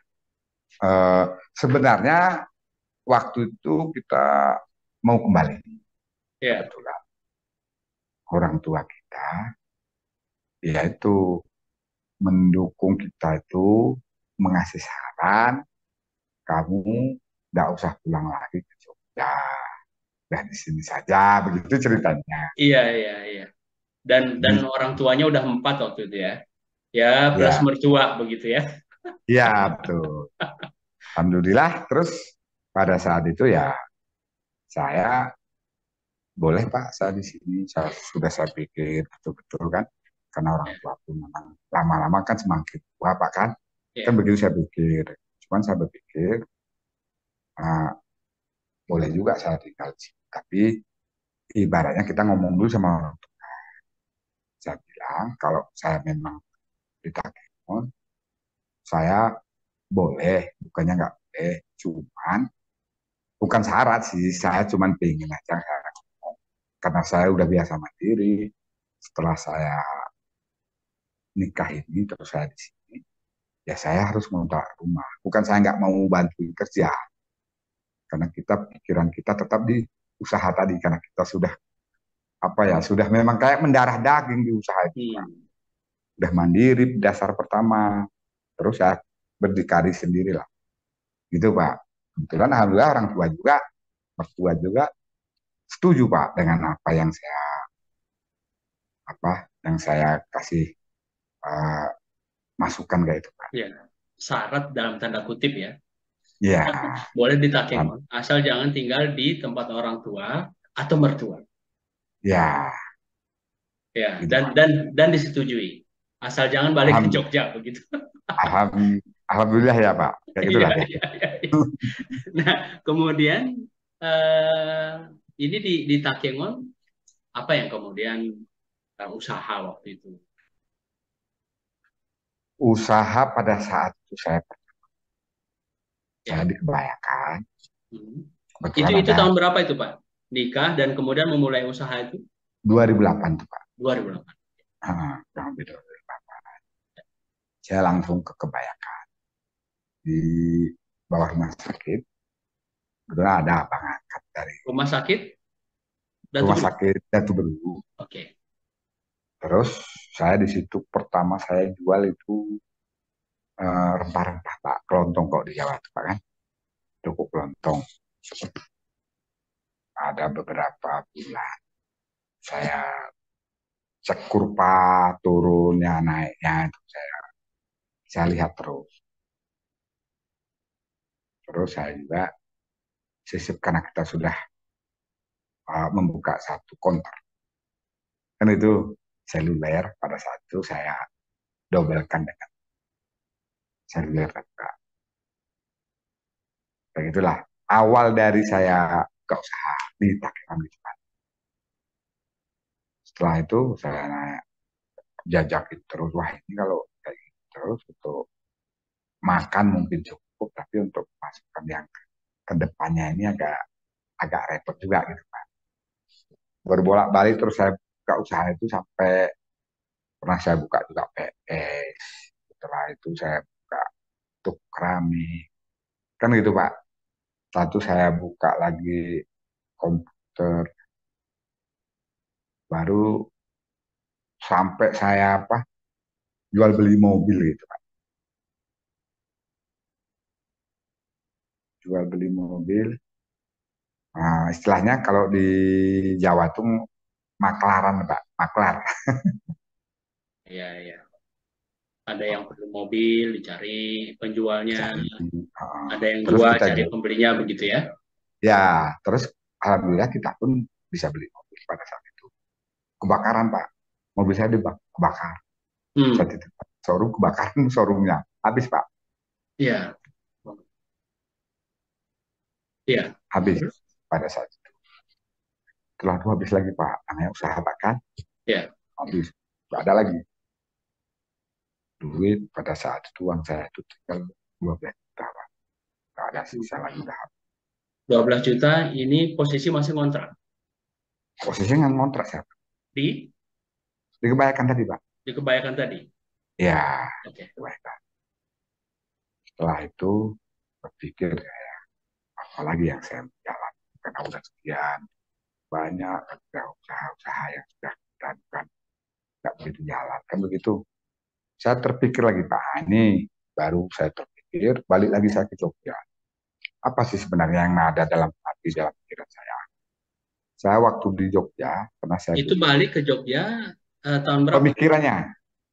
Eh, Sebenarnya waktu itu kita mau kembali, Ya, kebetulan. Orang tua kita, yaitu mendukung kita itu, mengasih saran, kamu nggak usah pulang lagi ke Jogja, dan di sini saja, begitu ceritanya. iya, iya, iya. Dan Jadi, orang tuanya udah empat waktu itu ya. Ya, plus ya, mertua begitu ya. ya betul. Alhamdulillah, terus pada saat itu ya saya boleh Pak, saya di sini, sudah saya pikir betul-betul kan, karena orang tua pun memang lama-lama kan semakin tua Pak kan Ya, begitu saya pikir. Cuman saya berpikir, ah, boleh juga saya tinggal di sini. Tapi ibaratnya kita ngomong dulu sama orang tua. Saya bilang kalau saya memang di Takemon, saya boleh, bukannya nggak boleh. Cuman bukan syarat sih, saya cuman pengen aja karena saya udah biasa mandiri. Setelah saya nikah ini terus saya di sini, ya saya harus ngontrak rumah. Bukan saya nggak mau bantu kerja, karena kita pikiran kita tetap di usaha tadi karena kita sudah apa ya sudah memang kayak mendarah daging di usaha itu Pak. Hmm. Udah mandiri dasar pertama, terus saya berdikari sendiri lah, gitu Pak. Kebetulan alhamdulillah orang tua juga, mertua juga setuju Pak dengan apa yang saya kasih uh, masukan kayak itu Pak. Ya, syarat dalam tanda kutip ya. Ya, Boleh di Takemon, asal jangan tinggal di tempat orang tua atau mertua. ya, Ya, gitu dan Pak. dan dan disetujui. Asal jangan balik ke Alhamdulillah, Jogja begitu. alhamdulillah ya Pak. Kayak Iya, gitulah ya. iya, iya, iya. Nah, kemudian eh, ini di Takengon apa yang kemudian usaha waktu itu? Usaha pada saat itu saya Ya. dikebayakan. Hmm. Itu Kebetulan itu ada tahun berapa itu, Pak? Nikah dan kemudian memulai usaha itu 2008 tuh Pak. 2008. Kurang lebih 2008. Saya langsung ke kebayakan di bawah rumah sakit. Kebetulan ada abang angkat dari Rumah sakit Datu rumah Guru. sakit Datu Beru. Oke. Terus saya di situ pertama saya jual itu rempah-rempah Pak. Kelontong kok di Jawa itu Pak kan. Toko kelontong. Ada beberapa bulan saya cek kurva turunnya naiknya itu saya lihat terus. Terus saya juga sisip karena kita sudah membuka satu konter. Kan itu seluler pada saat itu saya dobelkan dengan seluler juga. Begitulah awal dari saya ke usaha di Takeman gitu Pak. Setelah itu saya jajakin terus, wah ini kalau kayak gitu terus untuk makan mungkin cukup, tapi untuk masukan yang ke depannya ini agak agak repot juga gitu Pak. Berbolak-balik terus saya buka usaha itu sampai pernah saya buka juga PS. Setelah itu saya buka untuk keramik. Kan gitu Pak. Satu saya buka lagi komputer. Baru sampai saya apa jual beli mobil gitu Pak. Jual beli mobil. Nah, istilahnya kalau di Jawa tuh maklaran Pak. Maklar. Iya, iya. Ada yang perlu mobil, dicari penjualnya, Cari. ada yang Terus jual, kita cari jual. pembelinya begitu ya. Ya, terus alhamdulillah kita pun bisa beli mobil pada saat itu. Kebakaran Pak. Mobil saya dibakar. Saat Hmm. itu showroom kebakaran showroomnya. Habis Pak. Iya. Iya. Habis pada saat itu. Setelah itu habis lagi Pak. Namanya usaha Pak kan. Iya. Habis. Gak ada lagi. Duit pada saat itu uang saya itu tinggal 12 juta Pak. Gak ada sisa lagi dah. 12 juta ini posisi masih kontrak Posisinya ngontrak saya. di Dikebayarkan tadi Pak. di kebayakan tadi. Ya, Oke. dikebayarkan. Setelah itu berpikir apalagi yang saya jalan. Karena udah sekian banyak usaha-usaha yang sudah kita lakukan. Gak begitu jalan. Kan begitu. Saya terpikir lagi Pak. Ini baru saya terpikir. Balik lagi saya ke Jogja. Apa sih sebenarnya yang ada dalam hati, dalam pikiran saya? Saya waktu di Jogja, pernah saya Itu balik ke Jogja tahun berapa? pemikirannya,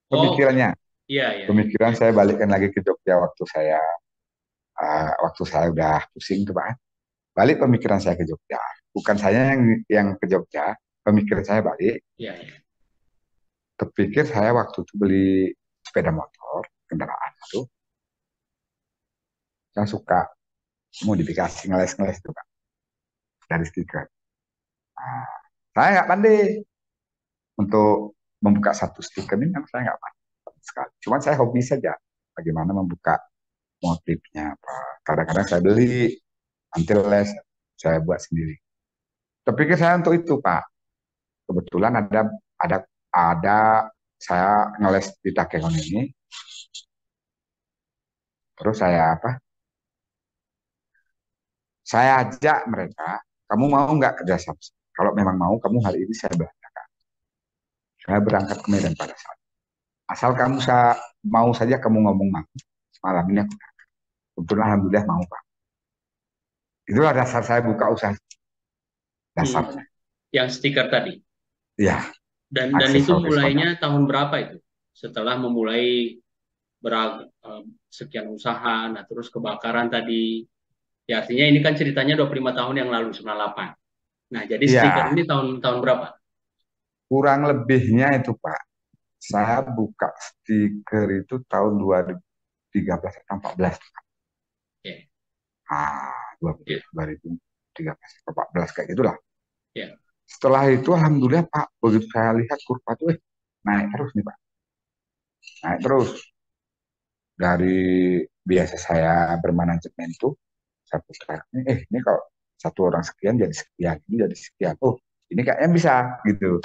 Oh, oke. pemikirannya, Iya, iya, iya. pemikiran saya balikkan lagi ke Jogja waktu saya udah pusing tuh Pak. Balik pemikiran saya ke Jogja. Bukan saya yang ke Jogja, pemikiran saya balik. Iya, iya. Terpikir saya waktu itu beli sepeda motor, kendaraan itu, saya suka modifikasi ngeles-ngeles itu Pak. dari stiker. Nah, saya nggak pandai untuk membuka satu stiker ini, kan saya nggak pandai sama sekali. Cuman saya hobi saja bagaimana membuka motifnya. Kadang-kadang saya beli antil les, saya buat sendiri. Terpikir saya untuk itu, Pak. Kebetulan ada ada saya ngeles di Takengon ini, terus saya apa? Saya ajak mereka, kamu mau nggak kerja sama? Kalau memang mau, kamu hari ini saya berangkat. Saya berangkat ke Medan pada saat. Asal kamu mau saja kamu ngomong mau. Malam ini aku berangkat. Kebetulan alhamdulillah mau, Pak. Itulah dasar saya buka usaha, Hmm. dasarnya. Yang stiker tadi. Ya, Dan itu aksesoris modal. mulainya tahun berapa itu? Setelah memulai sekian usaha, nah terus kebakaran tadi. Ya artinya ini kan ceritanya 25 tahun yang lalu, 98. Nah, jadi stiker Iya, ini tahun tahun berapa? kurang lebihnya itu, Pak. Saya buka stiker itu tahun 2013 atau 14. Ya, ya, 2013, 14 kayak gitulah. ya. Setelah itu alhamdulillah Pak, begitu saya lihat kurva tuh naik terus nih Pak. Naik terus. Dari biasa saya bermanajemen tuh, saya putar, ini kalau satu orang sekian jadi sekian, ini jadi sekian. Oh, ini kayaknya bisa gitu.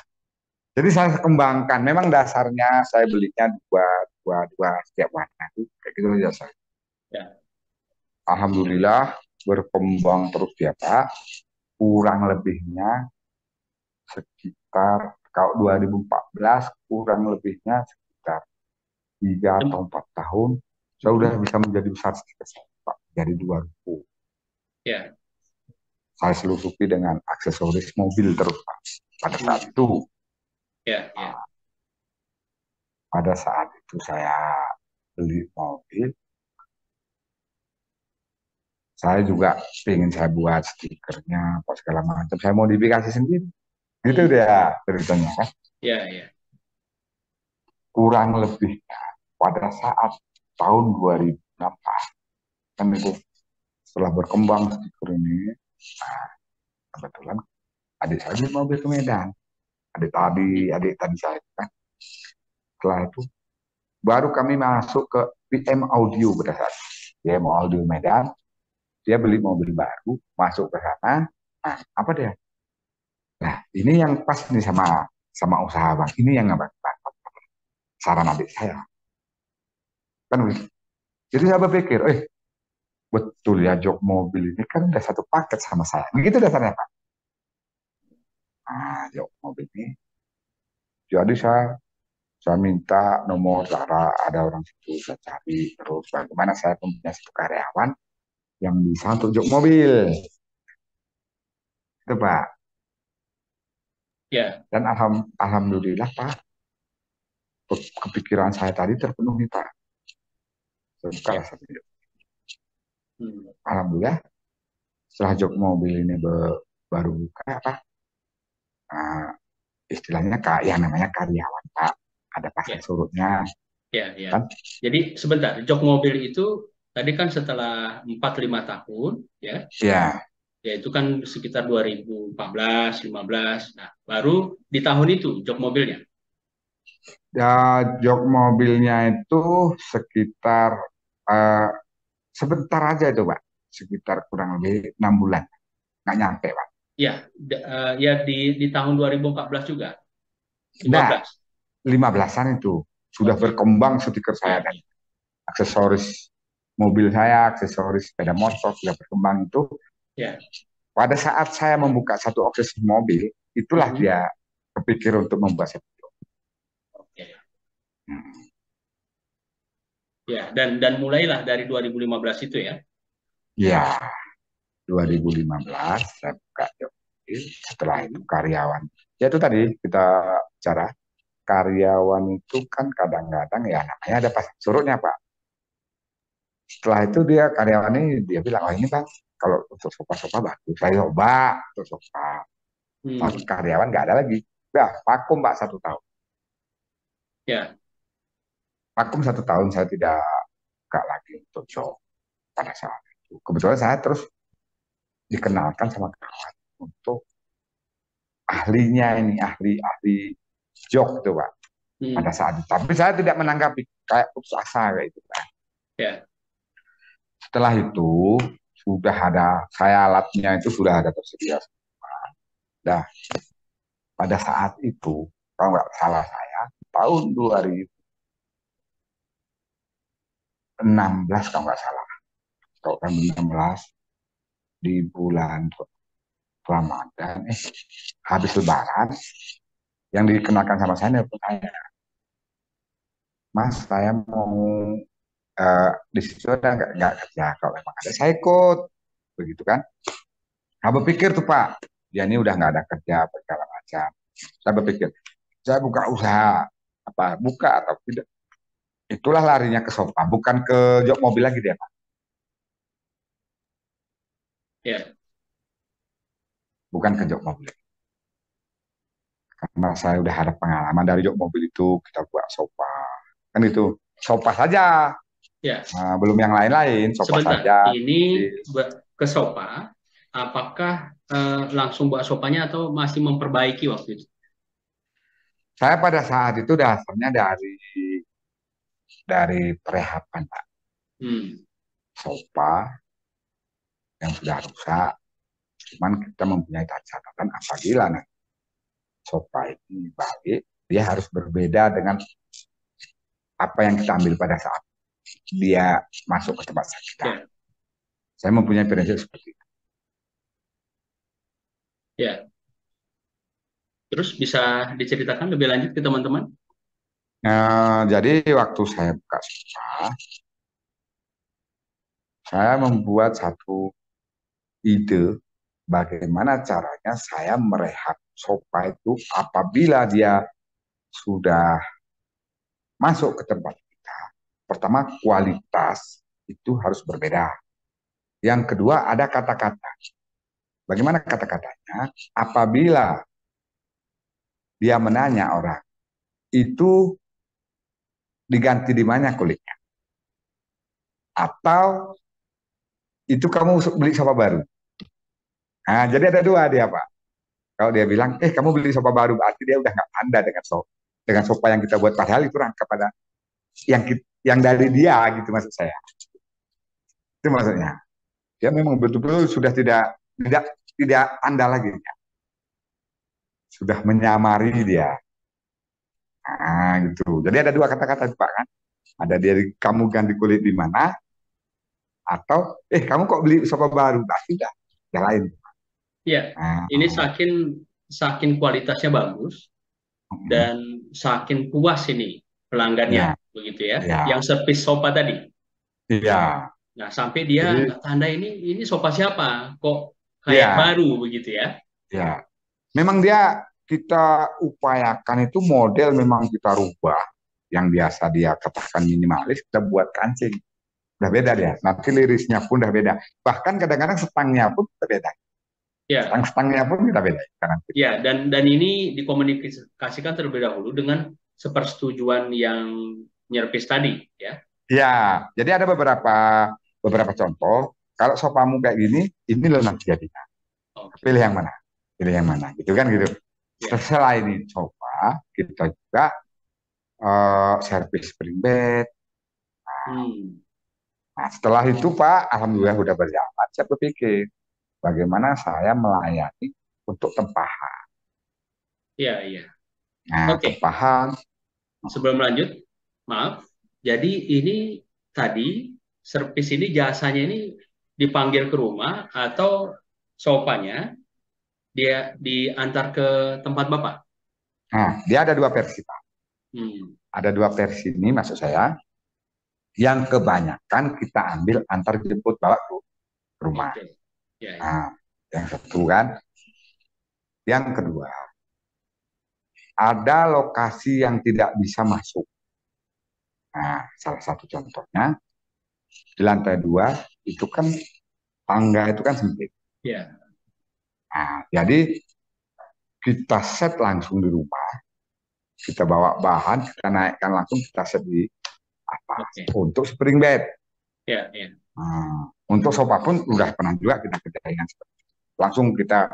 Jadi saya kembangkan. Memang dasarnya saya belinya dua setiap warna itu kayak gitu aja saya. Ya. Alhamdulillah berkembang terus ya Pak. Kurang lebihnya sekitar kalau 2014 kurang lebihnya sekitar 3 atau 4 tahun saya udah Mhm. bisa menjadi besar sekitar Pak. Dari 2000 Ya. saya selusupi dengan aksesoris mobil terus Pak. Pada saat Hmm. itu, Ya, ya. pada saat itu saya beli mobil, saya juga ingin saya buat stikernya, apa segala macam. Saya modifikasi sendiri. Itu Hmm. dia ceritanya kan. Ya, ya. Kurang lebih pada saat tahun 2006 kan itu setelah berkembang stiker ini, nah, kebetulan adik saya beli mobil ke Medan. Adik tadi saya kan. Setelah itu baru kami masuk ke PM Audio pada saat PM Audio Medan. Dia beli mobil baru, masuk ke sana. Nah, apa dia? Nah, ini yang pas nih sama sama usaha bang. Ini yang nggak saran adik saya. Kan begitu. Jadi saya berpikir, betul ya jok mobil ini kan udah satu paket sama saya. Begitu dasarnya Pak. Nah, jok mobil ini. Jadi saya minta nomor Zara, ada orang situ, saya cari terus bagaimana saya punya satu karyawan yang bisa untuk jok mobil. Itu Pak. Ya. Dan alhamdulillah Pak, kepikiran saya tadi terpenuhi Pak. Saya buka Ya. lah satu jok. Hmm. Alhamdulillah setelah jok mobil ini baru buka Pak, nah, istilahnya yang namanya karyawan Pak. Ada pasang Ya. surutnya Ya, ya. kan? Jadi sebentar, jok mobil itu tadi kan setelah 4-5 tahun, ya, Ya, ya itu kan sekitar 2014, 15. Nah, baru di tahun itu jok mobilnya. ya jok mobilnya itu sekitar eh, sebentar aja itu Pak, sekitar kurang lebih 6 bulan, nggak nyampe Pak. Ya, ya di tahun 2014 juga. lima Nah, belas. 15-an itu sudah Oke. berkembang stiker saya Ya, dan aksesoris mobil saya, aksesoris sepeda motor sudah berkembang itu. ya. Pada saat saya membuka satu aksesoris mobil, itulah Mhm. dia kepikir untuk membuat satu. Oke. Hmm. Ya, dan mulailah dari 2015 itu ya. Ya, 2015 saya buka job mobil. Setelah itu Mhm. karyawan. Ya itu tadi kita bicara karyawan itu kan kadang-kadang ya namanya ada pasang surutnya Pak. Setelah itu dia karyawan ini dia bilang, oh ini Bang, kalau untuk sofa-sofa bagus. Saya coba untuk sofa. Lalu Hmm. karyawan nggak ada lagi. Udah, vakum Pak 1 tahun. Ya, Vakum 1 tahun saya tidak buka lagi untuk job pada saat itu. Kebetulan saya terus dikenalkan sama kawan. untuk ahlinya ini, ahli jok tuh Pak, pada Hmm. saat itu. Tapi saya tidak menanggapi kayak putus asa kayak itu Pak. Ya. Setelah itu sudah ada, saya alatnya itu sudah ada tersedia. Nah, pada saat itu, kalau nggak salah saya, tahun 2016 kalau nggak salah, kalau 2016 di bulan Ramadan, habis Lebaran, yang dikenakan sama saya, nelfon saya, Mas, saya mau di situ ada nggak kerja, kalau memang ada saya ikut, begitu kan? Nah, berpikir tuh Pak, dia ini udah nggak ada kerja, segala macam. Saya berpikir, saya buka usaha, apa buka atau tidak? Itulah larinya ke sofa, bukan ke jok mobil lagi dia Pak, Ya. bukan ke jok mobil. Karena saya udah ada pengalaman dari jok mobil itu, kita buat sofa, kan itu sofa saja. Ya. Nah, belum yang lain-lain, sofa Sebentar, saja. ini ke sofa, apakah langsung buat sopanya atau masih memperbaiki waktu itu? Saya pada saat itu dasarnya dari perehapan Pak, Hmm. sofa yang sudah rusak. Cuman kita mempunyai catatan apabila nanti sofa ini balik, dia harus berbeda dengan apa yang kita ambil pada saat dia masuk ke tempat kita. Ya. Saya mempunyai prinsip seperti itu. Ya. Terus bisa diceritakan lebih lanjut ke teman-teman? Nah, jadi waktu saya buka sofa, saya membuat satu ide bagaimana caranya saya merehab sofa itu apabila dia sudah masuk ke tempat kita. Pertama, kualitas itu harus berbeda. Yang kedua, ada kata-kata. Bagaimana kata-katanya? Apabila dia menanya orang, itu diganti di mana kulitnya? Atau itu kamu beli sofa baru? Nah, jadi ada dua dia, Pak. Kalau dia bilang, kamu beli sofa baru, berarti dia udah nggak tanda dengan sofa yang kita buat. Padahal itu rangka pada yang dari dia gitu maksud saya. Itu maksudnya. Dia memang betul-betul sudah tidak tidak andal lagi. Sudah menyamari dia. Nah, gitu. Jadi ada dua kata-kata, Pak kan. Ada dari kamu ganti kulit di mana, atau kamu kok beli sofa baru? Berarti udah yang lain. Ya. Ini Nah, saking kualitasnya bagus dan saking puas ini pelanggannya, ya, begitu ya. ya, Yang servis sofa tadi. ya. Nah, sampai dia Jadi, nggak tanda ini sofa siapa? Kok kayak ya, baru begitu ya? ya. Memang dia kita upayakan itu model memang kita rubah. Yang biasa dia katakan minimalis, kita buat kancing. Udah beda dia. Nanti lirisnya pun udah beda. Bahkan kadang-kadang stangnya pun kita beda. Ya. Stang-stangnya pun kita beda. Ya, dan ini dikomunikasikan terlebih dahulu dengan sepersetujuan yang nyerpis tadi, ya. Ya, jadi ada beberapa contoh. Kalau sofamu kayak gini, ini loh nanti jadinya. Oke. Pilih yang mana? Pilih yang mana? Gitu kan gitu. Ya. Selain itu sofa, kita juga servis spring bed. Hmm. Nah, setelah itu Pak, alhamdulillah udah berjalan. Saya berpikir bagaimana saya melayani untuk tempahan. Ya, ya. Nah, Oke. tempahan, Sebelum lanjut, maaf. Jadi ini tadi servis ini jasanya ini dipanggil ke rumah atau sopanya dia diantar ke tempat Bapak? nah dia ada dua versi Pak. Hmm. Ada dua versi ini maksud saya. Yang kebanyakan kita ambil antar jemput bawa ke rumah. Oke. Ya, ya. Nah, yang satu kan. Yang kedua, ada lokasi yang tidak bisa masuk. Nah, salah satu contohnya di lantai dua itu kan tangga itu kan sempit. Ya. Nah, jadi kita set langsung di rumah, kita bawa bahan, kita naikkan langsung, kita set di atas Oke. untuk spring bed. Ya, ya. Nah, untuk sofa pun udah pernah juga kita kerjain seperti itu. Langsung kita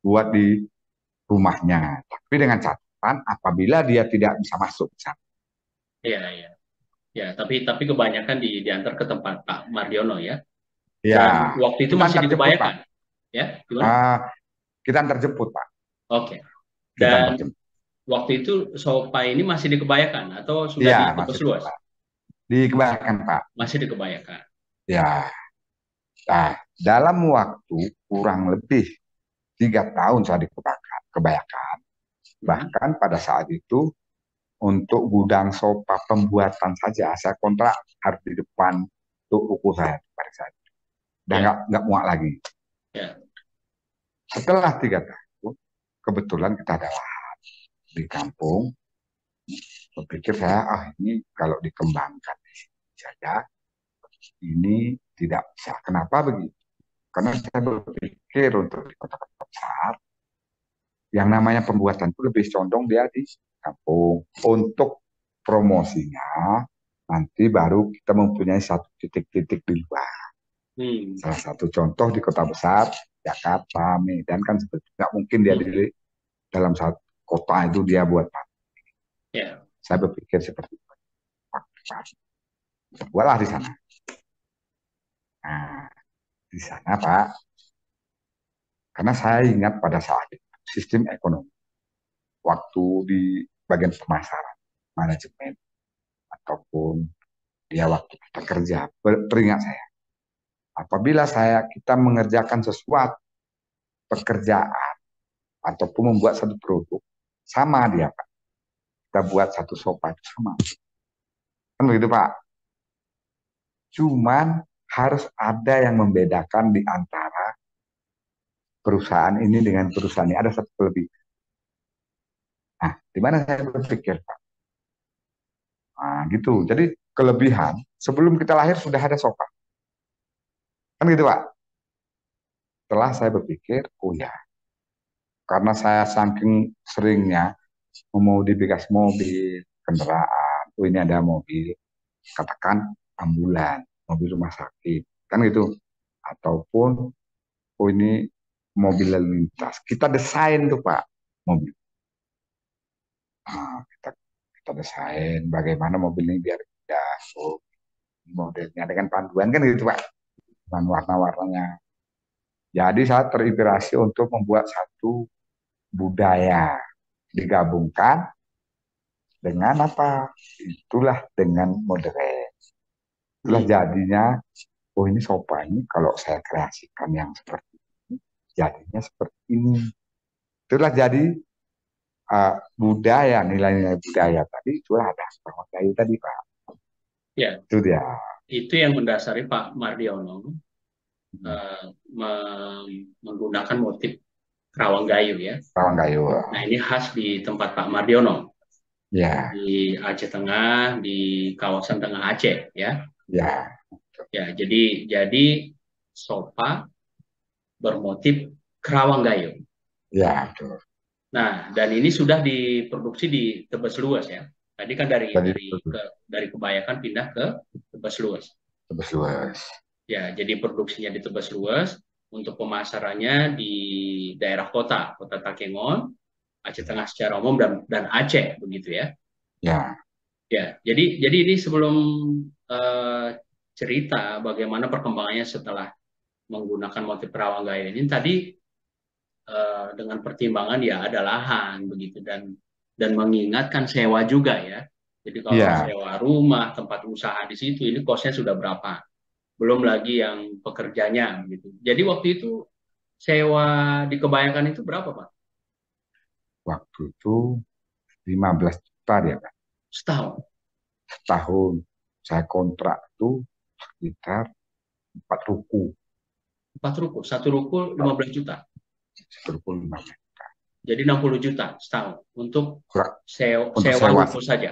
buat di rumahnya. Tapi dengan catatan apabila dia tidak bisa masuk ke sana. Iya, iya. Ya, tapi kebanyakan diantar ke tempat Pak Mardiono ya. Ya, Dan waktu itu kita masih antar jemput, Pak. dikebayakan, ya, gimana? Ah, kita antar jemput, Pak. Oke. Kita Dan antar jemput. waktu itu Sopa ini masih dikebayakan atau sudah Iya, ditebus masih luas? Pak. Dikebayakan, Pak. Masih dikebayakan. Ya, nah, dalam waktu kurang lebih 3 tahun saya kebayakan. Hmm. Bahkan pada saat itu untuk gudang sofa pembuatan saja saya kontrak harus di depan ruko saya pada saat itu. Dan Ya, nggak muat lagi. ya. Setelah 3 tahun, kebetulan kita ada lahan di kampung. Berpikir saya, ini kalau dikembangkan di sini saja, ini tidak bisa. Kenapa begitu? Karena saya berpikir untuk di kota-kota besar, yang namanya pembuatan itu lebih condong dia di kampung. Untuk promosinya, nanti baru kita mempunyai satu titik-titik di luar. Hmm. Salah satu contoh di kota besar, Jakarta, Medan kan sebetulnya nggak mungkin dia Hmm. di dalam satu kota itu dia buat. Ya. Saya berpikir seperti itu. Buatlah di sana. Nah, di sana Pak, karena saya ingat pada saat itu sistem ekonomi, waktu di bagian pemasaran, manajemen, ataupun dia waktu kita kerja, teringat saya. Apabila kita mengerjakan sesuatu pekerjaan ataupun membuat satu produk, sama dia Pak. Kita buat satu sofa itu sama. Kan begitu Pak. Cuman harus ada yang membedakan di antara perusahaan ini dengan perusahaan ini. Ada satu kelebihan. Nah, di mana saya berpikir Pak? Nah, gitu. Jadi kelebihan sebelum kita lahir sudah ada sofa. Kan gitu Pak. Setelah saya berpikir, oh ya, karena saya saking seringnya memodifikasi mobil, kendaraan, oh ini ada mobil, katakan ambulan, mobil rumah sakit, kan gitu. Ataupun, oh ini mobil lalu lintas. Kita desain tuh Pak, mobil. Nah, kita desain bagaimana mobil ini biar indah. Oh, modelnya dengan panduan kan gitu Pak. Dan warna-warnanya. Jadi saya terinspirasi untuk membuat satu budaya digabungkan dengan apa? Itulah dengan modern. Itulah Hmm. jadinya, oh ini sofa ini kalau saya kreasikan yang seperti ini, jadinya seperti ini. Itulah jadi budaya, nilai-nilai budaya tadi, itulah ada sama kayu tadi Pak. Ya, Itu dia, itu yang mendasari Pak Mardiono menggunakan motif Kerawang Gayo ya. kawan kayu. Nah, ini khas di tempat Pak Mardiono Ya, di Aceh Tengah, di kawasan Tengah Aceh ya. ya, Ya, jadi sofa bermotif Kerawang Gayo. ya, betul. Nah, dan ini sudah diproduksi di Tebes Luas ya. Tadi kan Tadi betul, dari Kebayakan pindah ke Tebes Luas. tebas luas. Ya, jadi produksinya di Tebes Luas, untuk pemasarannya di daerah kota, Kota Takengon, Aceh Tengah secara umum dan Aceh begitu ya. Ya, Ya, jadi ini sebelum eh, cerita bagaimana perkembangannya setelah menggunakan motif Rawanggayo ini tadi dengan pertimbangan ya ada lahan begitu dan mengingatkan sewa juga ya. Jadi kalau ya, sewa rumah, tempat usaha di situ ini kosnya sudah berapa? Belum lagi yang pekerjanya gitu. Jadi waktu itu sewa di Kebayakan itu berapa, Pak? waktu itu 15 juta dia Pak. Setahun. Setahun saya kontrak tuh sekitar 4 ruku. 4 ruko, satu ruko 15 juta. Satu ruku 15. Jadi 60 juta setahun untuk Kurang untuk sewa sewa. ruko saja.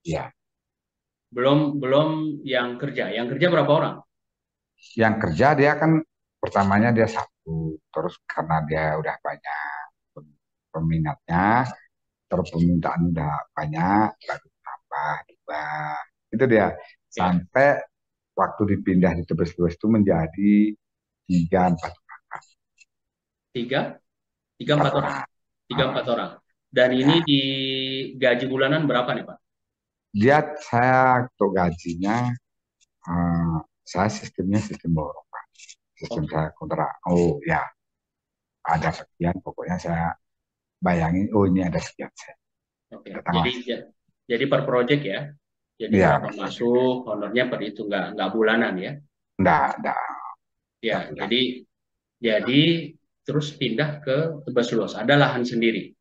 Ya, Belum belum yang kerja. Yang kerja berapa orang? yang kerja dia kan pertamanya dia satu, terus karena dia udah banyak peminatnya, terus permintaan udah banyak, baru tambah dua. Itu dia Ya, sampai waktu dipindah di Tebes Luas itu menjadi 3 4. tiga Tiga empat empat orang. orang. Tiga Ah, empat orang. Dan ini ya, di gaji bulanan berapa nih Pak? dia saya untuk gajinya, eh, saya sistemnya sistem borong, Pak. Sistem Oke, saya kontrak. Oh ya, ada sekian, pokoknya saya bayangin, oh ini ada sekian, saya oke. datanglah. Jadi per project ya. Jadi Ya, berapa per project. masuk, honornya per itu nggak bulanan ya. Enggak Ya, bulan. jadi terus pindah ke Tebas Luas. Ada lahan sendiri.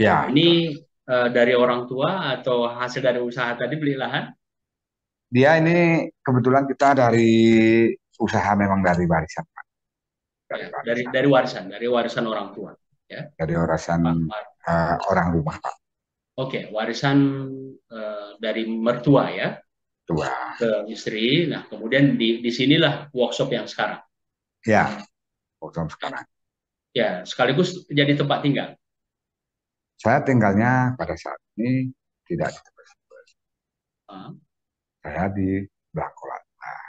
Ya, Ini itu. dari orang tua atau hasil dari usaha tadi beli lahan? Dia ini kebetulan kita dari usaha, memang dari warisan, Pak. Dari Ya, warisan. dari warisan orang tua. Ya, Dari warisan Pak. orang rumah, Pak. Oke, warisan dari mertua ya Tua. ke istri. Nah, kemudian di sinilah workshop yang sekarang. Ya, waktu sekarang. Ya, sekaligus jadi tempat tinggal. Saya tinggalnya pada saat ini tidak di tempat. Ah, Saya di Blankolat. Nah,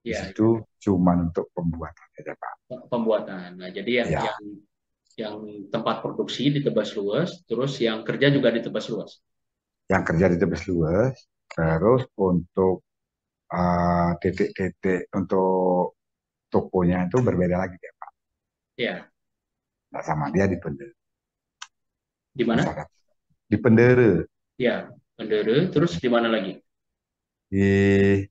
di ya, situ cuma untuk pembuatan saja, Pak. pembuatan. Nah, jadi Ya, yang tempat produksi di Tebas Luas, terus yang kerja juga di Tebas Luas. yang kerja di Tebes Luas, terus untuk titik-titik untuk tokonya itu berbeda lagi ya, Pak. Ya, Nah, sama dia di Pendere. di mana? Misalkan di Pendere, Ya, Pendere. Terus di mana lagi? di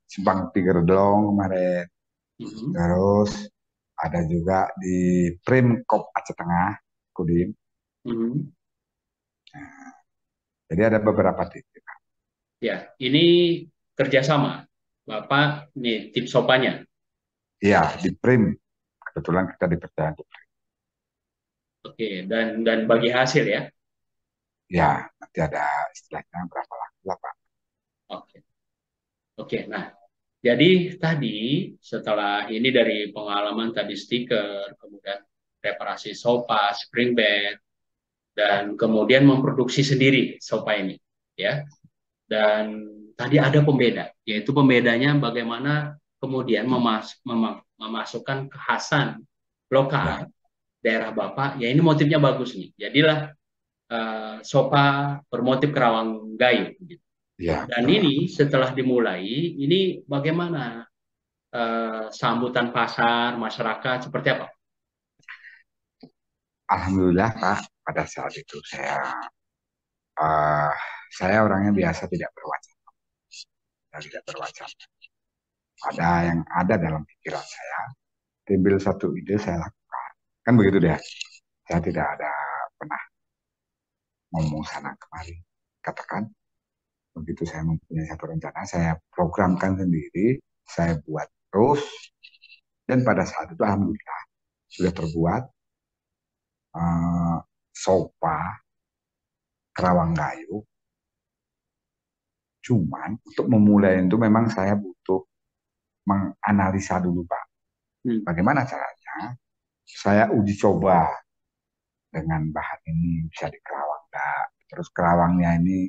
Simpang Tiga Redong kemarin. Mhm, Terus ada juga di Primkop Aceh Tengah, Kudim. mhm. Jadi ada beberapa titik. Ya, ini kerjasama. Bapak, nih tim sopanya. Iya, di Prim. Kebetulan kita dipercaya untuk Prim. Oke, dan bagi hasil ya. Ya, nanti ada istilahnya berapa lagi lah, Pak. Oke, oke. Nah, jadi tadi setelah ini dari pengalaman tadi stiker, kemudian reparasi sofa, spring bed, dan kemudian memproduksi sendiri sofa ini, ya. Dan tadi ada pembeda, yaitu pembedanya bagaimana kemudian memasukkan kekhasan Ya, lokal daerah Bapak. Ya ini motifnya bagus nih. Jadilah sofa bermotif kerawang gayo. Gitu. ya, Dan ini setelah dimulai, ini bagaimana sambutan pasar, masyarakat seperti apa? Alhamdulillah, Pak. Pada saat itu eh, saya orangnya biasa tidak berwacana. Saya tidak berwacana. Ada yang ada dalam pikiran saya, timbul satu ide saya lakukan. Kan begitu deh. Saya tidak ada pernah ngomong sana kemari. Katakan, begitu saya mempunyai satu rencana, saya programkan sendiri, saya buat terus, dan pada saat itu alhamdulillah sudah terbuat sofa kerawang kayu. Cuman untuk memulai itu memang saya butuh menganalisa dulu, Pak. Hmm. Bagaimana caranya? Saya uji coba dengan bahan ini bisa dikerawang enggak. Terus kerawangnya ini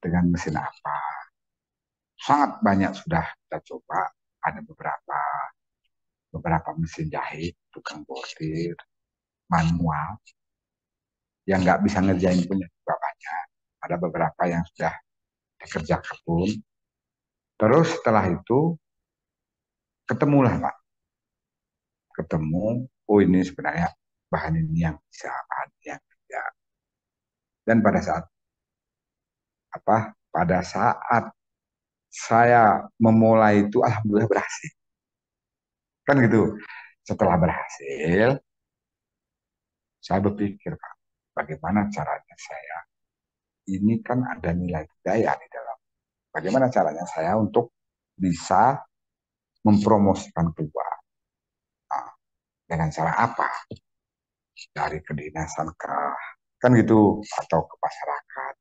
dengan mesin apa. Sangat banyak sudah kita coba. Ada beberapa mesin jahit, tukang bordir, manual, yang nggak bisa ngerjain punya juga banyak. Ada beberapa yang sudah dikerjakan pun. Terus setelah itu ketemulah, Pak. Ketemu, oh ini sebenarnya bahan ini yang bisa, bahan ini yang tidak. Dan pada saat saya memulai itu, alhamdulillah berhasil. Kan gitu. Setelah berhasil, saya berpikir, Pak, bagaimana caranya saya, ini kan ada nilai budaya di dalam. Bagaimana caranya saya untuk bisa mempromosikan keluar. Nah, dengan cara apa? Dari kedinasan ke, kan gitu, atau ke masyarakat.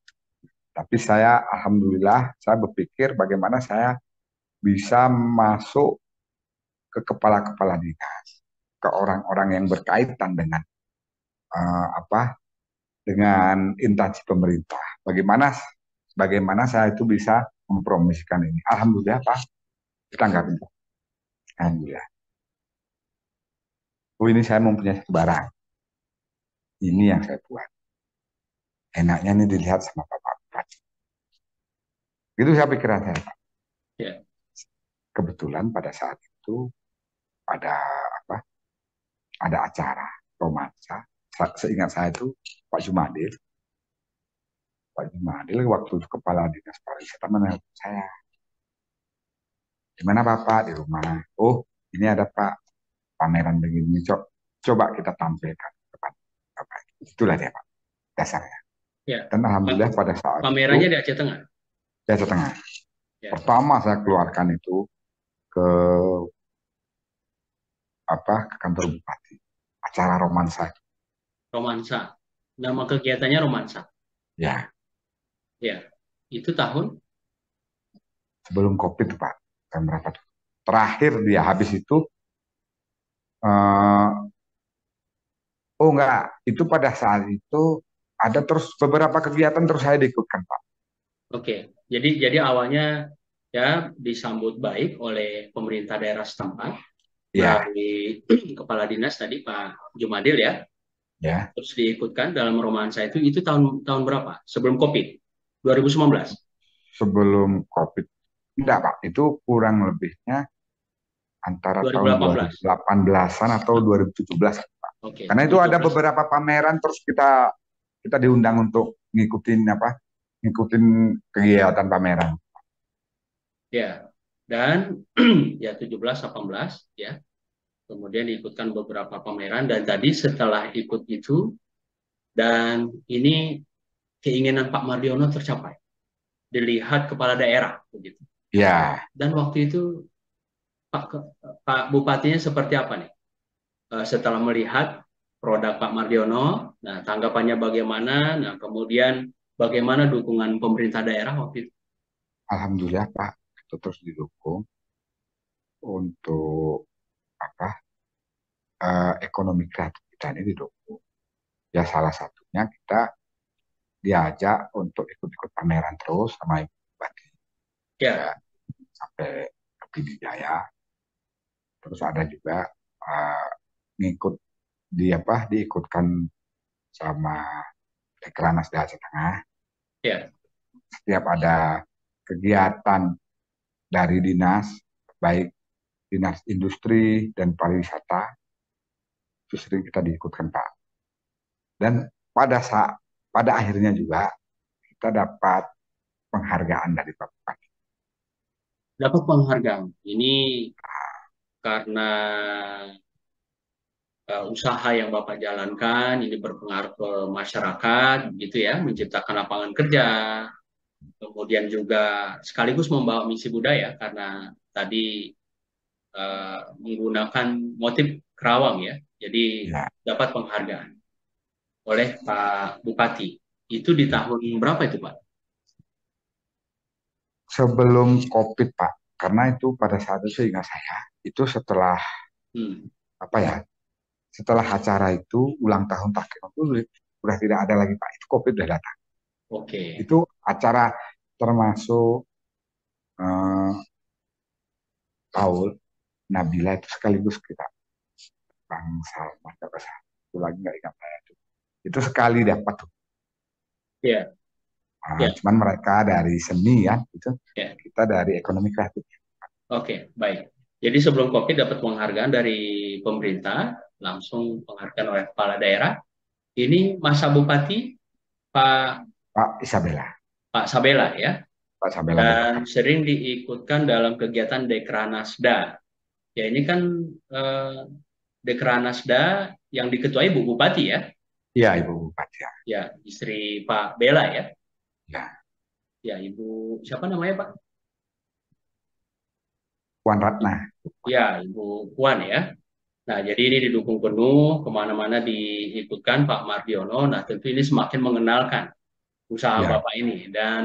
Tapi saya, alhamdulillah, saya berpikir bagaimana saya bisa masuk ke kepala-kepala dinas, ke orang-orang yang berkaitan dengan eh, apa, dengan instansi pemerintah. Bagaimana saya itu bisa mempromosikan ini. Alhamdulillah, Pak, kita nggak bisa. Alhamdulillah. Oh, ini saya mempunyai satu barang. ini yang saya buat. Enaknya ini dilihat sama Bapak Bupati. Itu saya pikiran saya, Pak. Ya. Kebetulan pada saat itu ada apa? Ada acara romansa. Seingat saya itu Pak Jumadil. Pak Jumadil waktu itu kepala dinas pariwisata menelpon saya. Di mana Bapak? Di rumah. Oh, ini ada Pak pameran begini. Coba kita tampilkan kepada Bapak. Itulah dia Pak dasarnya. Ya. Dan alhamdulillah pada saat Pamerannya itu di Aceh Tengah. ya setengah. Ya. Pertama saya keluarkan itu ke ke kantor bupati. Acara romansa. Romansa. Nama kegiatannya romansa. Ya, Ya. Itu tahun sebelum COVID Pak. Tahun berapa tuh? Terakhir dia habis itu eh, oh enggak, itu pada saat itu ada terus beberapa kegiatan terus saya diikutkan Pak. Oke. Jadi awalnya ya disambut baik oleh pemerintah daerah setempat Ya, melalui kepala dinas tadi Pak Jumadil ya. ya, Terus diikutkan dalam romansa itu tahun tahun berapa? Sebelum COVID. 2019. sebelum COVID. Enggak Pak, itu kurang lebihnya antara tahun 2018. 2018-an atau 2017. Oke, Karena itu ada 17. beberapa pameran terus kita kita diundang untuk ngikutin ngikutin kegiatan pameran. Ya. Dan ya 17 18 ya. Kemudian diikutkan beberapa pameran dan tadi setelah ikut itu dan ini keinginan Pak Mardiono tercapai. Dilihat kepala daerah begitu. Ya, Dan waktu itu Pak Pak Bupatinya seperti apa nih? Setelah melihat produk Pak Mardiono, nah tanggapannya bagaimana? Nah, kemudian bagaimana dukungan pemerintah daerah waktu itu? alhamdulillah Pak itu terus didukung untuk apa ekonomi kreatif kita ini didukung. Ya salah satunya kita diajak untuk ikut-ikut pameran terus sama Ibu Bupati ya Ya, sampai ke Pidijaya. Terus ada juga uh, ngikut diikutkan sama Dekranasda Aceh Tengah. ya, Setiap ada kegiatan dari dinas, baik dinas industri dan pariwisata, itu sering kita diikutkan Pak. Dan pada akhirnya juga kita dapat penghargaan dari Pak Bupati. dapat penghargaan. Ini karena usaha yang Bapak jalankan ini berpengaruh ke masyarakat, gitu ya, menciptakan lapangan kerja, kemudian juga sekaligus membawa misi budaya karena tadi menggunakan motif Kerawang ya, jadi Ya, dapat penghargaan oleh Pak Bupati. Itu di ya. tahun berapa itu Pak? Sebelum COVID Pak, karena itu pada saat itu seingat saya, itu setelah Hmm, apa ya, setelah acara itu ulang tahun Takenon itu sudah tidak ada lagi Pak, itu COVID sudah datang. oke. Itu acara termasuk eh, Paul, Nabila itu sekaligus kita Bang Salman, itu lagi nggak ingat saya itu sekali dapat tuh. Ya, Nah, ya, cuman mereka dari seni ya, itu ya. kita dari ekonomi kreatif. Oke, baik. Jadi sebelum COVID dapat penghargaan dari pemerintah, langsung penghargaan oleh kepala daerah. Ini masa Bupati Pak Pak Isabella, Pak Sabela ya, Pak Isabella dan Bebekap. sering diikutkan dalam kegiatan Dekranasda. Ya ini kan eh, Dekranasda yang diketuai Bu Bupati ya, Iya Ibu Bupati ya. ya istri Pak Bela ya, Ya, ya Ibu siapa namanya Pak? Puan Ratna. Ya Ibu Puan ya. Nah jadi ini didukung penuh kemana-mana diikutkan Pak Mardiono. Nah tentu ini semakin mengenalkan usaha Ya, Bapak ini dan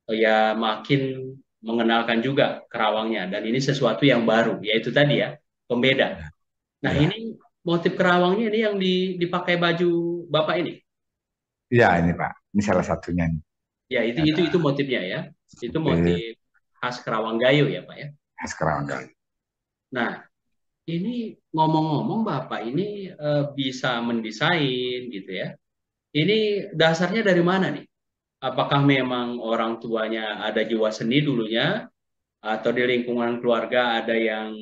ya makin mengenalkan juga Kerawangnya dan ini sesuatu yang baru yaitu tadi ya pembeda. ya, Nah ya. ini motif Kerawangnya ini yang dipakai baju Bapak ini. Iya ini Pak, ini salah satunya nih. Ya Ada itu motifnya ya. Itu motif motif khas Kerawang Gayo ya Pak ya. khas Kerawang. Nah ini ngomong-ngomong Bapak ini bisa mendesain gitu ya. Ini dasarnya dari mana nih? Apakah memang orang tuanya ada jiwa seni dulunya, atau di lingkungan keluarga ada yang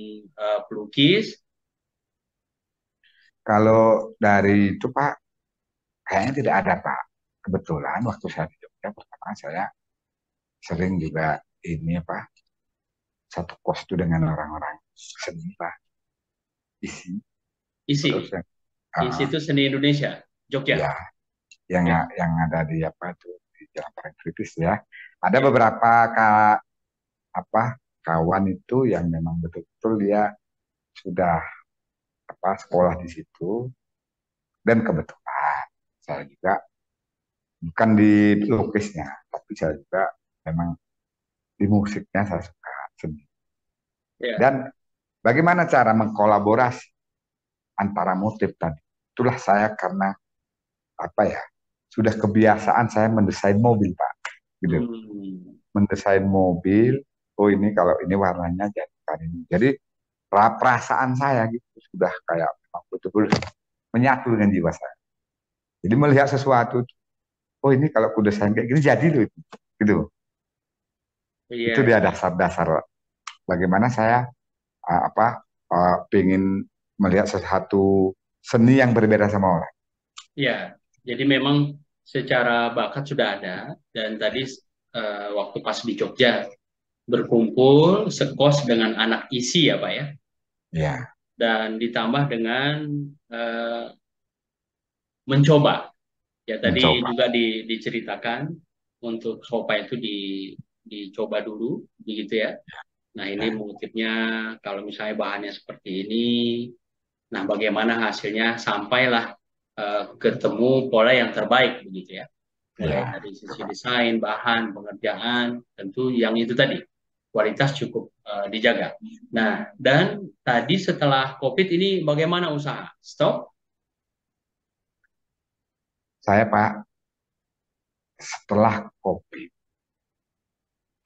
pelukis? Kalau dari itu Pak, kayaknya tidak ada Pak. Kebetulan waktu saya di Jogja pertama saya sering juga ini apa satu kos itu dengan orang-orang seni Pak, isi. Terus ISI, yang Institut Seni Indonesia, Jogja. ya yang Ya, yang ada di apa itu di Jalan Paling Kritis ya. Ada ya, beberapa apa kawan itu yang memang betul-betul dia sudah apa sekolah di situ dan kebetulan saya juga bukan di lukisnya tapi saya juga memang di musiknya saya suka seni. ya, Dan bagaimana cara mengkolaborasi antara motif tadi? Itulah saya karena apa ya sudah kebiasaan saya mendesain mobil Pak, gitu. hmm, Mendesain mobil. Oh ini kalau ini warnanya jadikan ini. Jadi perasaan saya gitu sudah kayak memang betul-betul menyatu dengan jiwa saya. Jadi melihat sesuatu, oh ini kalau aku desain kayak gini jadi loh itu, gitu. Itu iya, dia dasar-dasar bagaimana saya apa pengen melihat sesuatu seni yang berbeda sama orang. iya. Jadi memang secara bakat sudah ada, dan tadi waktu pas di Jogja berkumpul sekos dengan anak ISI ya Pak ya, Ya, dan ditambah dengan eh, mencoba. Ya tadi mencoba. juga diceritakan untuk sopa itu dicoba dulu, begitu ya. Nah ini Ya, motifnya kalau misalnya bahannya seperti ini, nah bagaimana hasilnya sampailah ketemu pola yang terbaik, begitu ya. Mulai ya, dari sisi coba. desain, bahan, pengerjaan, tentu yang itu tadi kualitas cukup dijaga. Nah dan tadi setelah COVID ini bagaimana usaha? Stop? Saya Pak, setelah kopi,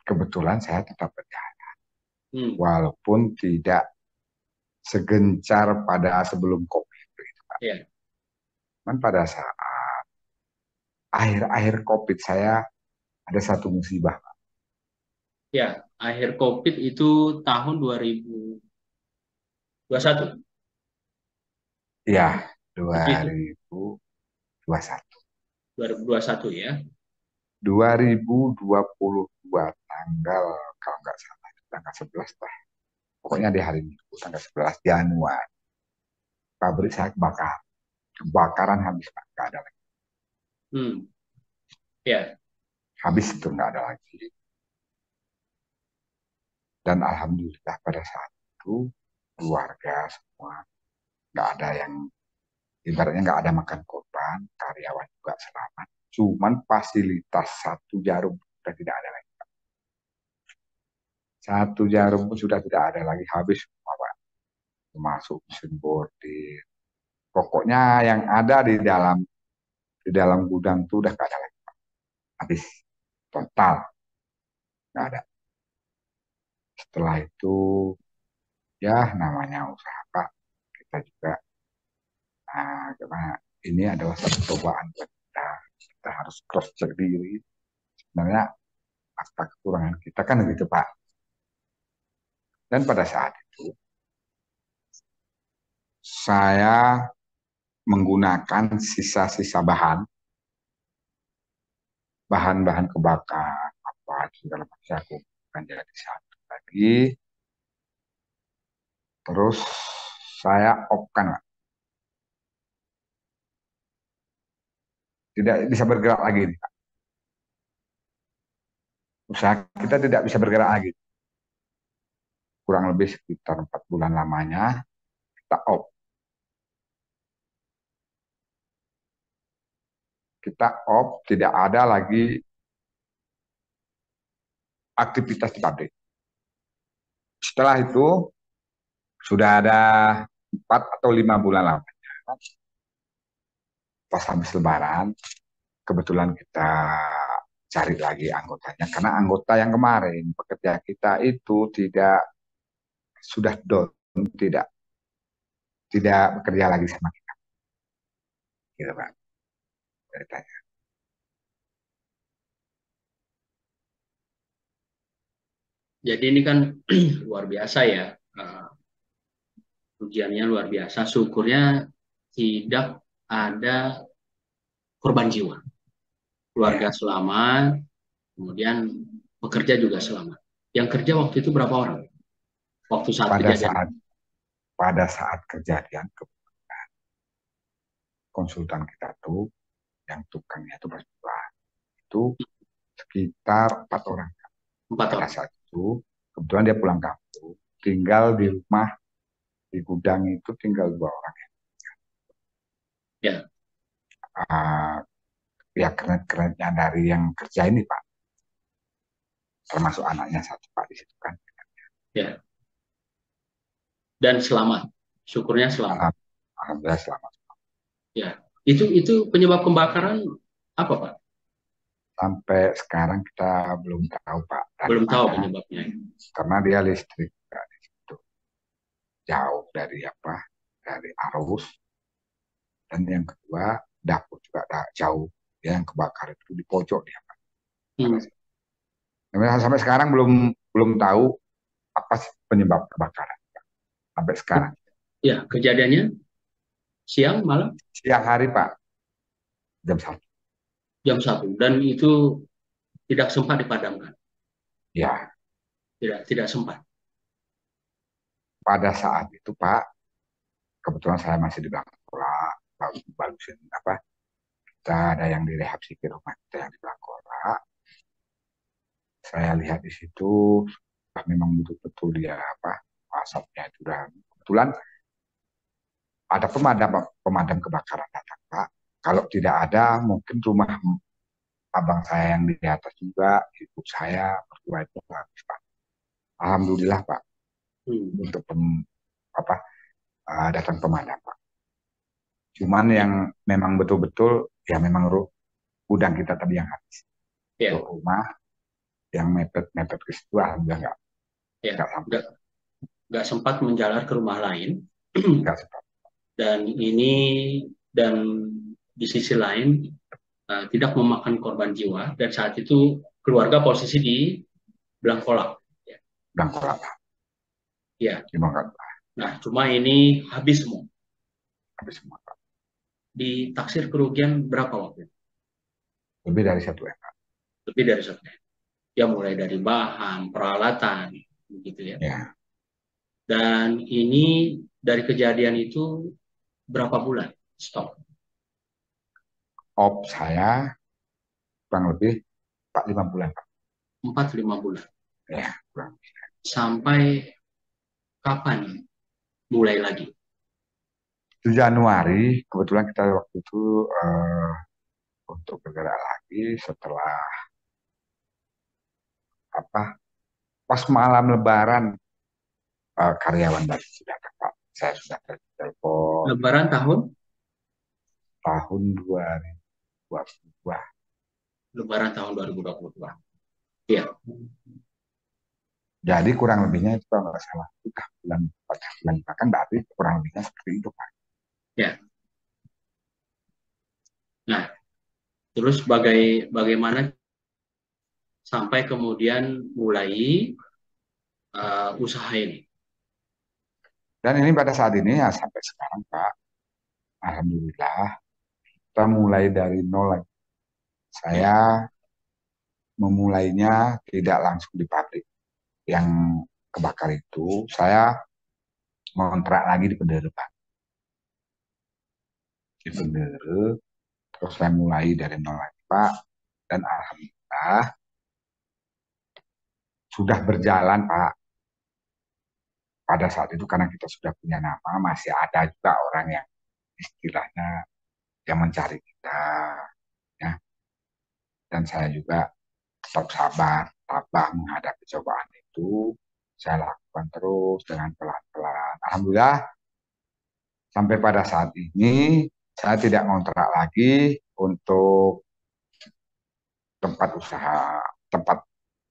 kebetulan saya tetap berjalan. Hmm, Walaupun tidak segencar pada sebelum kopi itu. ya. Cuman pada saat akhir-akhir COVID saya ada satu musibah. Ya, akhir COVID itu tahun 2021. Ya, Berarti itu 2021. 2021 ya. 2022 tanggal kalau nggak salah tanggal 11 lah. Pokoknya di hari Minggu tanggal 11 Januari. Pabrik saya kebakar. Kebakaran habis Pak. Nggak ada lagi. Hmm, ya, Habis itu nggak ada lagi. Dan alhamdulillah pada saat itu keluarga semua nggak ada yang ibaratnya nggak ada makan korban, karyawan juga selamat. Cuman fasilitas satu jarum sudah tidak ada lagi. Satu jarum pun sudah tidak ada lagi, habis semua Pak. Termasuk mesin bordir. Pokoknya yang ada di dalam gudang itu udah nggak ada lagi. Habis total nggak ada. Setelah itu ya namanya usaha Pak. Kita juga gimana? Ini adalah satu cobaan buat kita. Kita harus cross check diri. Sebenarnya apa kekurangan kita kan gitu Pak. Dan pada saat itu saya menggunakan sisa-sisa bahan-bahan kebakar apa segala macam aku menjadi satu lagi. Terus saya opkan Pak. Tidak bisa bergerak lagi. Usaha kita tidak bisa bergerak lagi. Kurang lebih sekitar 4 bulan lamanya kita off. Kita off, tidak ada lagi aktivitas di pabrik. Setelah itu sudah ada 4 atau 5 bulan lamanya. Pas habis lebaran, kebetulan kita cari lagi anggotanya. Karena anggota yang kemarin, pekerja kita itu tidak, sudah down, tidak. tidak bekerja lagi sama kita, gitu Pak ceritanya. Jadi ini kan luar biasa ya, ujiannya luar biasa. Syukurnya tidak ada korban jiwa. Keluarga Ya, selamat, kemudian pekerja juga selamat. Yang kerja waktu itu berapa orang? Waktu saat pada kejadian. saat pada saat kejadian konsultan kita tuh yang tukangnya itu berdua itu sekitar 4 orang. 4 Pada orang. saat itu kebetulan dia pulang kampung, tinggal di rumah di gudang itu tinggal 2 orang. Ya, Uh, ya keren-kerennya dari yang kerja ini Pak, termasuk anaknya satu Pak di situ kan. ya. Dan selamat. Syukurnya selamat. Alhamdulillah selamat. Ya. Itu penyebab pembakaran apa, Pak? Sampai sekarang kita belum tahu Pak dari Belum tahu mana, penyebabnya. karena dia listrik Pak, di situ jauh dari dari arus, dan yang kedua dapur juga jauh, dia yang kebakar itu di pojok dia Pak. Hmm. Sampai sekarang belum belum tahu apa sih penyebab kebakaran Pak. Sampai sekarang Ya, kejadiannya siang, malam, siang hari Pak, jam 1. jam 1. Dan itu tidak sempat dipadamkan. Ya, Tidak sempat. pada saat itu Pak, kebetulan saya masih di belakang sekolah, bagusin kita ada yang direhab sipir rumah kita yang di belakang sekolah. Saya lihat di situ memang betul-betul dia asapnya itu, dan kebetulan ada pemadam pemadam kebakaran datang Pak. Kalau tidak ada mungkin rumah abang saya yang di atas juga, ibu saya berdua itu habis Pak. Alhamdulillah Pak, Hmm. untuk apa datang pemadam Pak. Cuman Ya, yang memang betul-betul ya memang gudang kita tadi yang habis. Untuk ya, rumah yang mepet-mepet ke situ alhamdulillah ya. nggak sampai, Nggak sempat menjalar ke rumah lain. nggak sempat. Dan ini, dan di sisi lain tidak memakan korban jiwa, dan saat itu keluarga posisi di Blangkolak. Ya. Bangkola Pak, Ya. terima kasih. Nah, cuma ini habis semua. Habis semua Pak. Ditaksir kerugian berapa waktu itu? Lebih dari 1 M. Lebih dari 1. Ya, mulai dari bahan, peralatan, begitu ya. Ya, Dan ini dari kejadian itu berapa bulan stop? saya kurang lebih 4-5 bulan Pak. 4-5 bulan. Ya, kurang. Sampai kapan mulai lagi? Itu Januari, kebetulan kita waktu itu untuk bergerak lagi setelah apa pas malam Lebaran, karyawan dari sudah Pak. Saya sudah telepon Lebaran tahun? tahun 2022. Lebaran tahun 2022. Iya. Jadi kurang lebihnya itu kalau nggak salah itu bulan 4 bulan bahkan berarti kurang lebihnya seperti itu Pak. Ya. Nah, terus bagaimana sampai kemudian mulai usaha ini? Dan ini pada saat ini ya sampai sekarang Pak, alhamdulillah kita mulai dari nol lagi. Ya. Saya memulainya tidak langsung di pabrik yang kebakar itu, saya ngontrak lagi di Pendere Pak. Di Pendere, terus saya mulai dari nol lagi Pak, dan alhamdulillah sudah berjalan Pak. Pada saat itu karena kita sudah punya nama, masih ada juga orang yang istilahnya yang mencari kita, ya. Dan saya juga tetap sabar, tabah menghadapi cobaan itu. Saya lakukan terus dengan pelan-pelan. Alhamdulillah sampai pada saat ini saya tidak ngontrak lagi untuk tempat usaha, tempat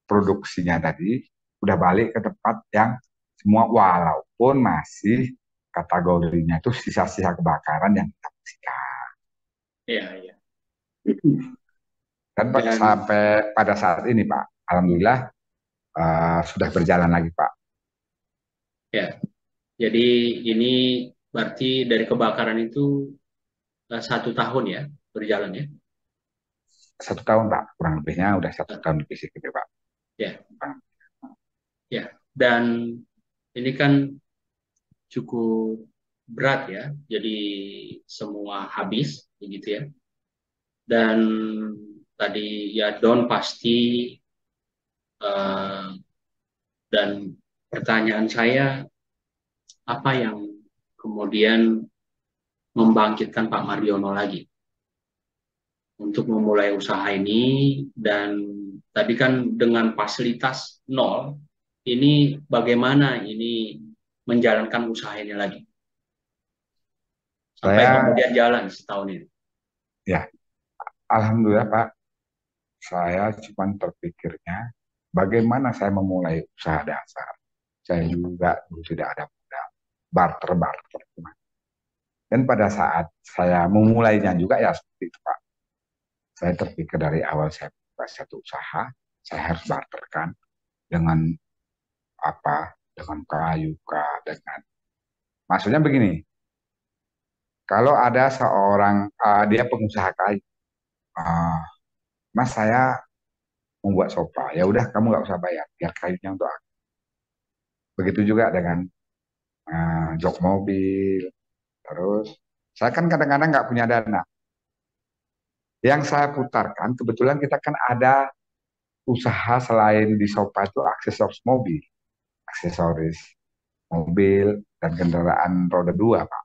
produksinya tadi. Udah balik ke tempat yang semua walaupun masih kategorinya itu sisa-sisa kebakaran yang kita bersihkan. Iya, iya. Dan Dan sampai pada saat ini Pak, alhamdulillah sudah berjalan lagi Pak. ya, jadi ini berarti dari kebakaran itu 1 tahun ya berjalan ya. 1 tahun Pak, kurang lebihnya udah 1 tahun lebih sih gitu Pak. Ya, ya. Dan ini kan cukup berat ya. Jadi semua habis begitu ya. Dan tadi ya Don pasti eh, dan pertanyaan saya apa yang kemudian membangkitkan Pak Mardiono lagi untuk memulai usaha ini, dan tadi kan dengan fasilitas nol ini bagaimana ini menjalankan usaha ini lagi sampai Saya kemudian jalan setahun ini. ya alhamdulillah Pak, saya cuma terpikirnya bagaimana saya memulai usaha dasar. Saya juga dulu tidak ada modal, barter-barter. Dan pada saat saya memulainya juga ya seperti itu Pak. Saya terpikir dari awal saya buka satu usaha, saya harus barterkan dengan apa? Dengan kayu kah, dengan maksudnya begini, kalau ada seorang dia pengusaha kayu, uh, Mas saya membuat sofa, ya udah kamu nggak usah bayar, biar kayunya untuk aku. Begitu juga dengan jok mobil, terus saya kan kadang-kadang nggak punya dana. Yang saya putarkan, kebetulan kita kan ada usaha selain di sofa itu aksesoris mobil, aksesoris mobil dan kendaraan roda dua, Pak.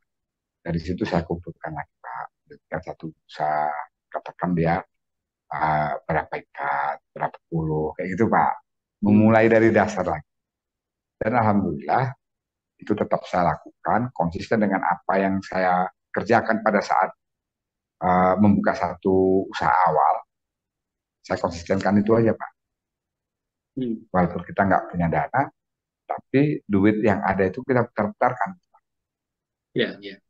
Dari situ saya kumpulkan lagi, Pak. Dengan satu usaha, katakan dia berapa ikat, berapa puluh, kayak gitu, Pak. Hmm. Memulai dari dasar lagi. Dan alhamdulillah itu tetap saya lakukan konsisten dengan apa yang saya kerjakan pada saat membuka satu usaha awal. Saya konsistenkan itu aja, Pak. Hmm. Walaupun kita nggak punya dana, tapi duit yang ada itu kita putar-putarkan. Ya, ya.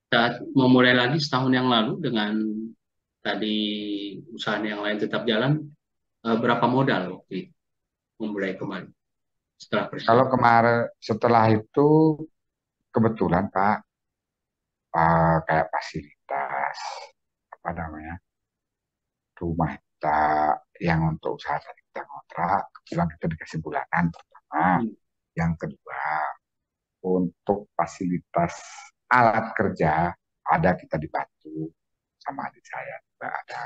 Saat memulai lagi setahun yang lalu dengan tadi usaha yang lain tetap jalan, berapa modal waktu itu memulai kemarin setelah Kalau persiapan? kemarin setelah itu kebetulan Pak, kayak fasilitas apa namanya rumah kita yang untuk usaha tadi kita kontrak, kebetulan kita dikasih bulanan pertama. Hmm. Yang kedua untuk fasilitas alat kerja ada kita dibantu sama adik saya juga ada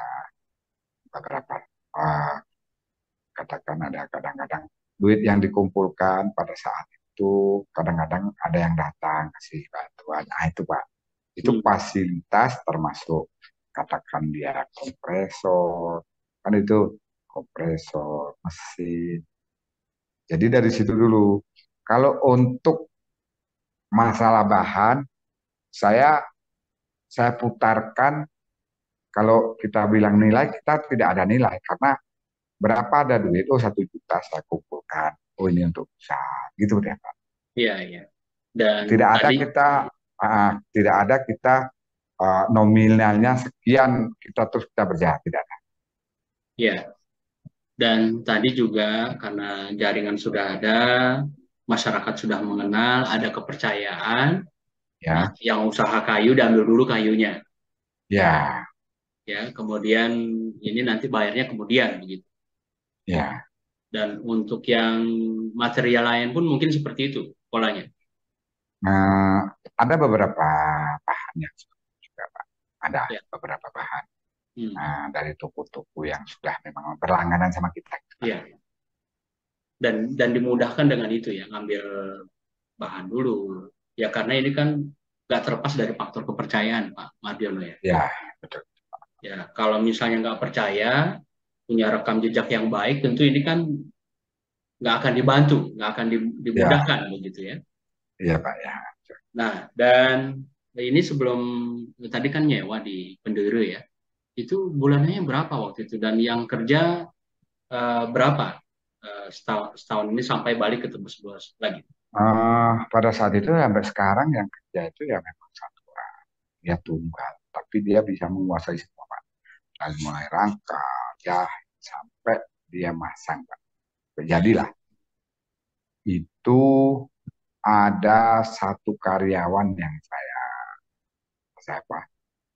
beberapa uh, katakan ada kadang-kadang duit yang dikumpulkan pada saat itu kadang-kadang ada yang datang kasih bantuan. Nah itu Pak, itu Hmm. fasilitas termasuk katakan dia kompresor, kan itu kompresor, mesin. Jadi dari situ dulu. Kalau untuk masalah bahan, saya saya putarkan kalau kita bilang nilai kita tidak ada nilai karena berapa ada duit, oh 1 juta saya kumpulkan, oh ini untuk usaha, gitu deh Pak. Iya, iya. Dan Tidak ada tadi, kita, tidak ada kita nominalnya sekian kita terus kita berjalan, tidak ada. ya, dan tadi juga karena jaringan sudah ada, masyarakat sudah mengenal, ada kepercayaan. Nah, Ya, yang usaha kayu diambil dulu kayunya, ya, ya. Kemudian ini nanti bayarnya kemudian begitu. ya. Dan untuk yang material lain pun mungkin seperti itu polanya. Nah, ada beberapa bahan yang juga Pak. Ada Ya. beberapa bahan Hmm. dari toko-toko yang sudah memang berlangganan sama kita. Ya. Dan dimudahkan dengan itu ya, ngambil bahan dulu. Ya karena ini kan nggak terlepas dari faktor kepercayaan Pak Mardiono ya. Ya, betul. Ya, kalau misalnya nggak percaya, punya rekam jejak yang baik, tentu ini kan nggak akan dibantu, nggak akan Ya, dimudahkan begitu ya. iya Pak ya. Nah, dan ini sebelum tadi kan nyewa di Pendere ya, itu bulannya berapa waktu itu dan yang kerja berapa setahun ini sampai balik ke Tebus Bos lagi? Pada saat itu sampai sekarang yang kerja itu ya memang satu orang, dia tunggal, tapi dia bisa menguasai semua Pak. Dari mulai rangka, jahit, sampai dia masang Pak. Jadilah itu ada satu karyawan yang saya apa,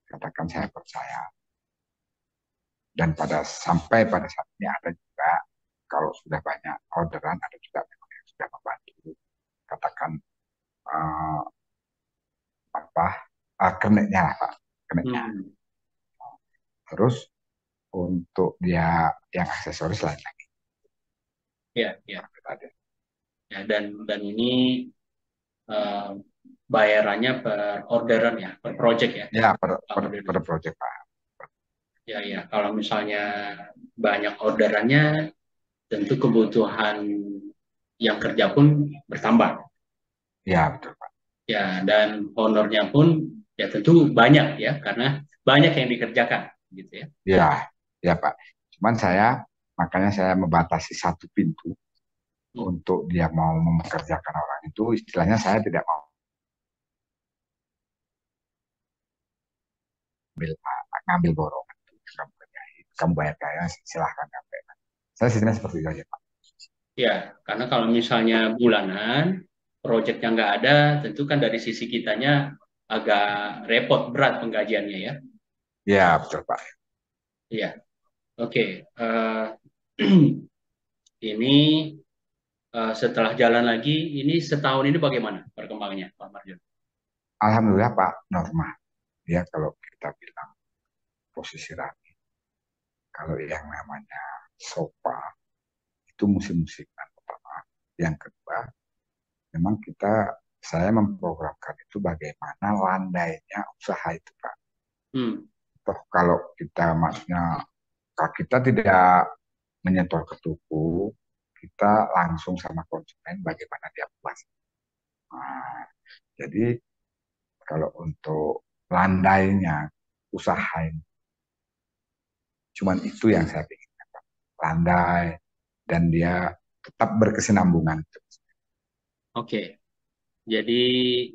katakan saya percaya, dan sampai pada saat ini ada juga kalau sudah banyak orderan ada juga memang yang sudah membantu, katakan eh, apa keneknya lah Pak, keneknya. Hmm, Terus untuk dia yang aksesoris lain lagi. ya, ya, ya. Dan ini eh, bayarannya per orderan ya, per project ya. Ya, Kalau dari per project Pak. ya, ya. Kalau misalnya banyak orderannya, tentu kebutuhan yang kerja pun bertambah. Ya, betul Pak. Ya, dan honornya pun ya tentu banyak ya, karena banyak yang dikerjakan, gitu ya. Ya, ya Pak. Cuman makanya saya membatasi satu pintu Hmm. untuk dia mau mempekerjakan orang itu, istilahnya saya tidak mau ngambil borongan. Kamu kerjain, kamu bayar saya, silahkan kamu bayar. Saya sistemnya seperti itu aja Pak. Ya, karena kalau misalnya bulanan, proyeknya nggak ada, tentu kan dari sisi kitanya agak repot, berat penggajiannya ya. Ya, betul Pak. Iya, oke. Ini setelah jalan lagi, ini setahun ini bagaimana perkembangannya, Pak Marjon? Alhamdulillah Pak, normal. Ya, kalau kita bilang posisi rapi. Kalau yang namanya sofa, itu musim-musiman pertama. Yang kedua, memang saya memprogramkan itu bagaimana landainya usaha itu Pak. Hmm, Toh kalau kita maksudnya kalau kita tidak menyentuh ke tuku, kita langsung sama konsumen bagaimana dia puas. Nah, jadi kalau untuk landainya usaha ini, cuman itu yang saya pikirkan Pak. Landai dan dia tetap berkesinambungan. oke. Jadi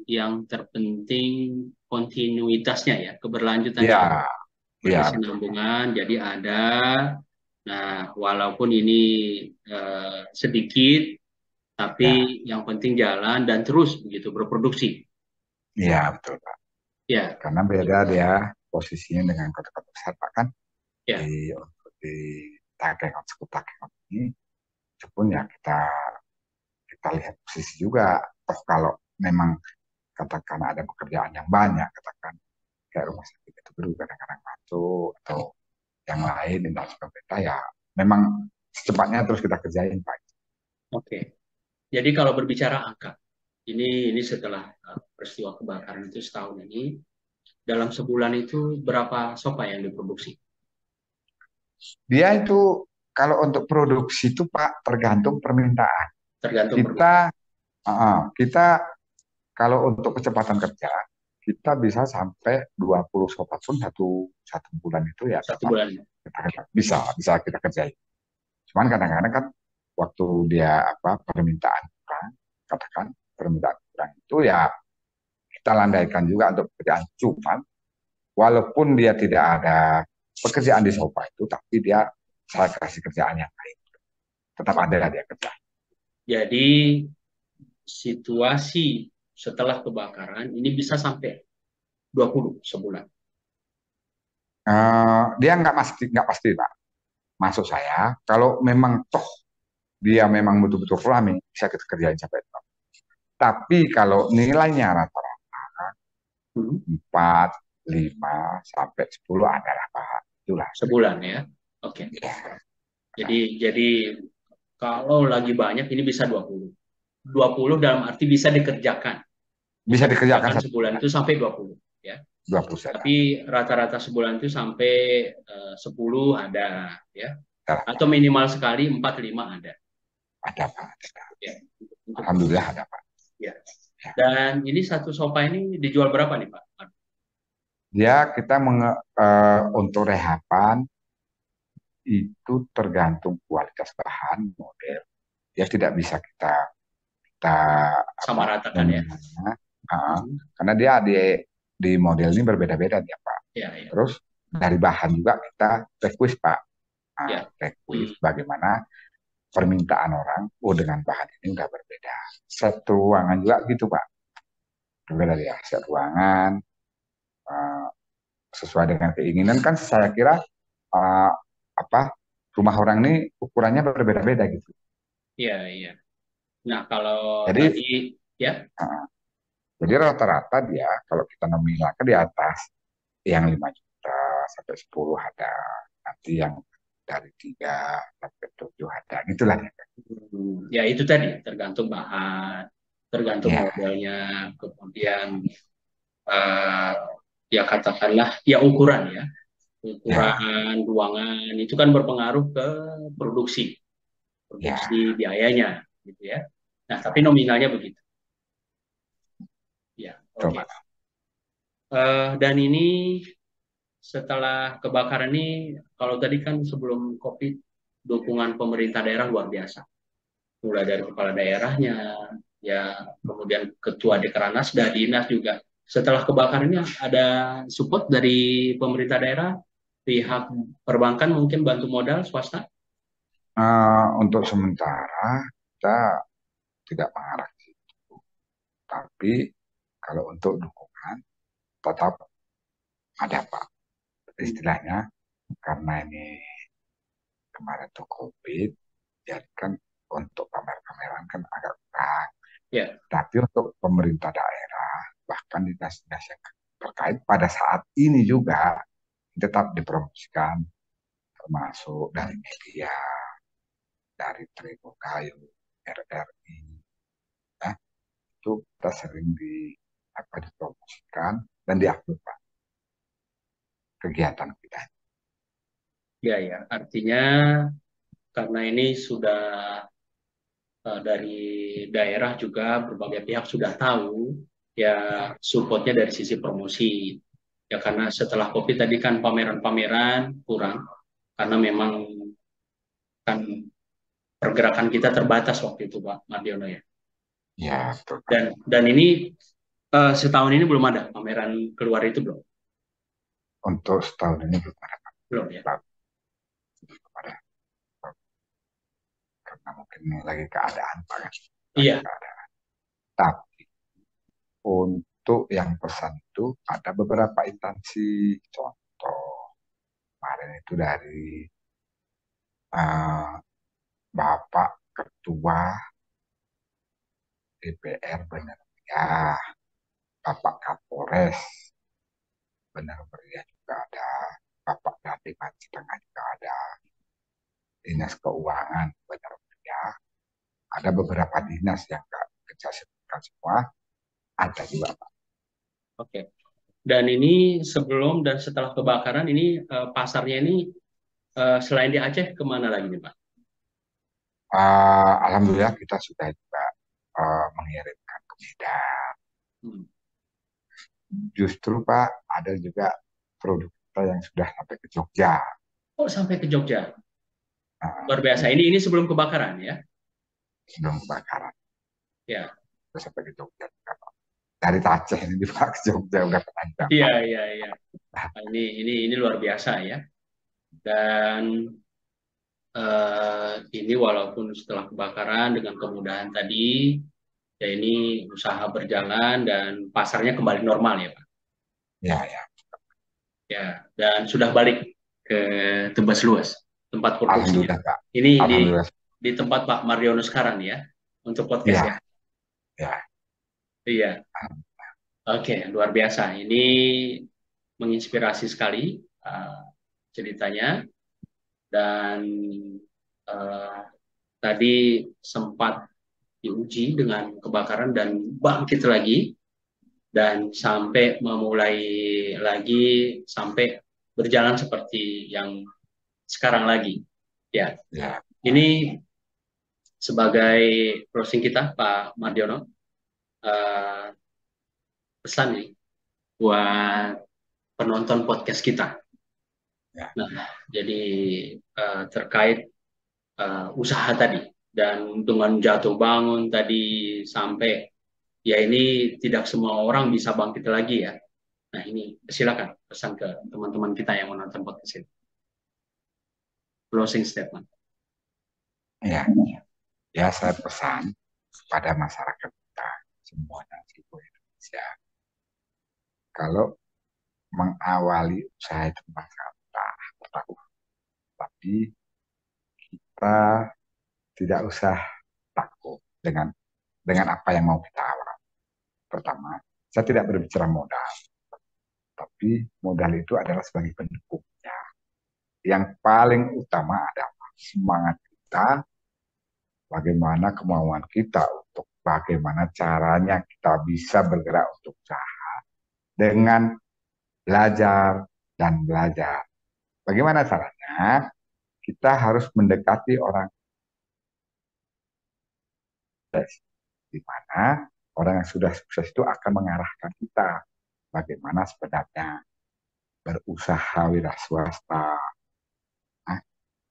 yang terpenting kontinuitasnya ya, keberlanjutannya, Ya, ya betul. berkesinambungan. Jadi ada, nah walaupun ini sedikit, tapi Ya, yang penting jalan dan terus begitu berproduksi. ya betul Pak. Ya, Karena beda dia posisinya dengan kota-kota besar Pak kan. ya, Di Takengon, Sekut Takengon ini, itu pun ya kita lihat posisi juga. Toh kalau memang katakan ada pekerjaan yang banyak, katakan kayak rumah sakit itu baru kadang-kadang masuk atau yang lain dan pemerintah ya memang secepatnya terus kita kerjain Pak. oke. Jadi kalau berbicara angka, ini setelah peristiwa kebakaran itu setahun ini, dalam sebulan itu berapa sofa yang diproduksi? Dia itu kalau untuk produksi itu Pak tergantung permintaan. Tergantung permintaan. Kita kita kalau untuk kecepatan kerja kita bisa sampai 20 sofa pun satu satu bulan itu ya Satu tetap bulan. bisa bisa kita kerjain. Cuman kadang-kadang kan waktu dia permintaan kurang, katakan permintaan kurang itu ya kita landaikan juga untuk pekerjaan. Cuman walaupun dia tidak ada pekerjaan di sofa itu, tapi dia saya kasih kerjaan yang lain. Tetap ada dia kerja. Jadi situasi setelah kebakaran ini bisa sampai 20 sebulan. Dia nggak pasti Pak. Masuk saya, kalau memang toh dia memang betul-betul fulami, bisa kita kerjain sampai itu. Tapi kalau nilainya rata-rata Hmm. 4, 5, sampai 10 adalah Pak. Itulah. Sebulan ya. Oke. Ya, Jadi kalau lagi banyak ini bisa 20. 20 dalam arti bisa dikerjakan. bisa Bisa dikerjakan dikerjakan satu sebulan bulan, itu sampai 20 ya. 20 saja. Tapi rata-rata sebulan itu sampai 10 ada ya. Ada, Atau minimal sekali 4 5 ada ada Pak. ya untuk Alhamdulillah ada Pak. ya. Ya. Dan ini satu sofa ini dijual berapa nih Pak? Kita untuk rehapan itu tergantung kualitas bahan model. Ya tidak bisa kita kita Sama apa ratakan ya. nominalnya. Ah, Hmm. karena dia di model ini berbeda-beda dia Pak. Ya, ya, Terus dari bahan juga kita request Pak. Nah, ya. Hmm. request bagaimana permintaan orang, oh dengan bahan ini udah berbeda. Set ruangan juga gitu Pak. Berbeda ya, set ruangan eh, sesuai dengan keinginan kan saya kira eh, apa rumah orang ini ukurannya berbeda-beda gitu. Iya, iya. Nah, kalau tadi Jadi ya, eh, jadi rata-rata dia kalau kita nominalkan di atas yang 5 juta sampai 10 ada, nanti yang dari 3 sampai 7 ada, gitulah ya. ya itu tadi tergantung bahan, tergantung Ya, modelnya, kemudian eh, ya katakanlah ya ukuran ya, ya, ukuran ruangan itu kan berpengaruh ke produksi, ya, produksi biayanya, gitu ya. Nah, tapi ya. nominalnya begitu. Ya, oke. Coba. Dan ini setelah kebakaran ini, kalau tadi kan sebelum COVID, dukungan pemerintah daerah luar biasa. Mulai dari kepala daerahnya, ya kemudian ketua Dekranasda, dinas juga. Setelah kebakaran ini ada support dari pemerintah daerah, pihak perbankan mungkin bantu modal swasta. Untuk sementara kita tidak mengarah ke situ. Tapi kalau untuk dukungan tetap ada Pak. Istilahnya karena ini kemarin tuh COVID, jadi kan untuk pamer-pameran kan agak kurang. Ya, Tapi untuk pemerintah daerah, bahkan dinas-dinas yang terkait pada saat ini juga tetap dipromosikan, termasuk dari media, dari Tribun Kayu, RRI, ya, itu kita sering dipromosikan dan diupload Pak, kegiatan kita. ya, ya. Artinya karena ini sudah dari daerah juga berbagai pihak sudah tahu ya Ya, supportnya dari sisi promosi. Ya karena setelah COVID tadi kan pameran-pameran kurang karena memang kan pergerakan kita terbatas waktu itu Pak Mardiono ya. ya betul Pak. Dan ini setahun ini belum ada pameran keluar itu belum? Untuk setahun ini belum ada Belum ya. Pak. Belum ada. Karena mungkin lagi keadaan Pak kan. Lagi Iya. keadaan. Tapi untuk yang pesan itu ada beberapa instansi. Contoh kemarin itu dari eh, Bapak Ketua DPR Benar ya, Bapak Kapolres Benar Meriah juga ada, Bapak Dadi Tengah juga ada, Dinas Keuangan Benar Meriah, ada beberapa dinas yang nggak kita sebutkan semua, ada juga Pak. Oke. Dan ini sebelum dan setelah kebakaran ini pasarnya ini selain di Aceh kemana lagi nih Pak? Alhamdulillah kita sudah juga mengirimkan ke Medan. Hmm. Justru Pak ada juga produk kita yang sudah sampai ke Jogja. Oh sampai ke Jogja. Luar biasa. Ini Ini sebelum kebakaran ya. sebelum kebakaran. Ya. Terus sampai ke Jogja juga Pak. Dari Aceh ini di Pak ke Jogja udah pernah juga Iya, Pak. iya, iya. Nah, ini luar biasa ya. Dan ini walaupun setelah kebakaran dengan kemudahan tadi, ya ini usaha berjalan dan pasarnya kembali normal ya, Pak. Ya, ya. Ya, dan sudah balik ke Tebas Luas, tempat produksinya. Alhamdulillah Pak. Ini Alhamdulillah. di tempat Pak Mardiono sekarang ya, untuk podcast ya. Ya, ya. Iya, oke, luar biasa. Ini menginspirasi sekali ceritanya dan uh, tadi sempat diuji dengan kebakaran dan bangkit lagi dan sampai memulai lagi sampai berjalan seperti yang sekarang lagi. Ya, Ya. ini sebagai closing kita Pak Mardiono, uh, pesan nih buat penonton podcast kita. Ya. Nah, jadi terkait usaha tadi dan dengan jatuh bangun tadi sampai ya ini tidak semua orang bisa bangkit lagi ya. Nah ini silakan pesan ke teman-teman kita yang menonton podcast ini. Closing statement. Ya, ya saya pesan kepada masyarakat kita semuanya seluruh Indonesia. Kalau mengawali usaha itu masalah pertama, tapi kita tidak usah takut dengan apa yang mau kita awal. Pertama, saya tidak berbicara modal, tapi modal itu adalah sebagai pendukungnya. Yang paling utama adalah semangat kita, bagaimana kemauan kita untuk bagaimana caranya kita bisa bergerak untuk usaha dengan belajar dan belajar. Bagaimana caranya? Kita harus mendekati orang sukses, di mana orang yang sudah sukses itu akan mengarahkan kita bagaimana sebenarnya berusaha wira swasta. Nah,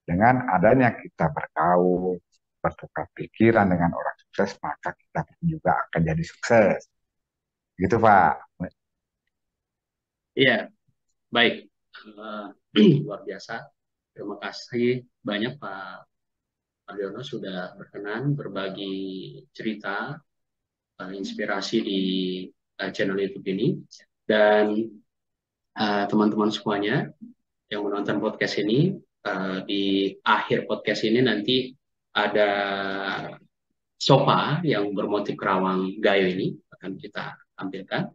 dengan adanya kita bergaul, bertukar pikiran dengan orang sukses, maka kita juga akan jadi sukses. Gitu, Pak. Iya, baik. Luar biasa. Terima kasih banyak Pak Mardiono sudah berkenan berbagi cerita, inspirasi di channel YouTube ini. Dan teman-teman semuanya yang menonton podcast ini, di akhir podcast ini nanti ada sofa yang bermotif kerawang gayo ini akan kita tampilkan.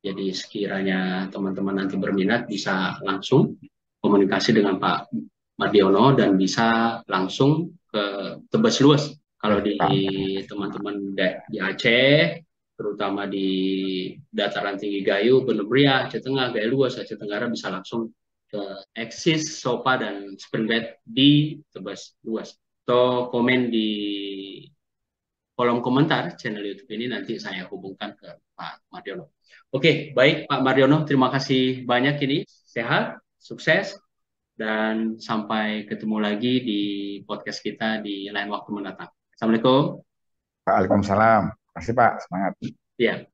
Jadi sekiranya teman-teman nanti berminat bisa langsung komunikasi dengan Pak Mardiono dan bisa langsung ke Tebas Luas. Kalau di Pak. teman-teman di Aceh, terutama di dataran tinggi Gayo, Bener Meriah, Aceh Tengah, Gayo Luas, Aceh Tenggara bisa langsung ke Eksis, Sofa, dan Spring Bed di Tebas Luas. Atau komen di kolom komentar channel YouTube ini nanti saya hubungkan ke Pak Mardiono. Oke, baik Pak Mardiono, terima kasih banyak ini. Sehat, sukses, dan sampai ketemu lagi di podcast kita di lain waktu mendatang. Assalamualaikum. Waalaikumsalam. Terima kasih, Pak. Semangat. Ya.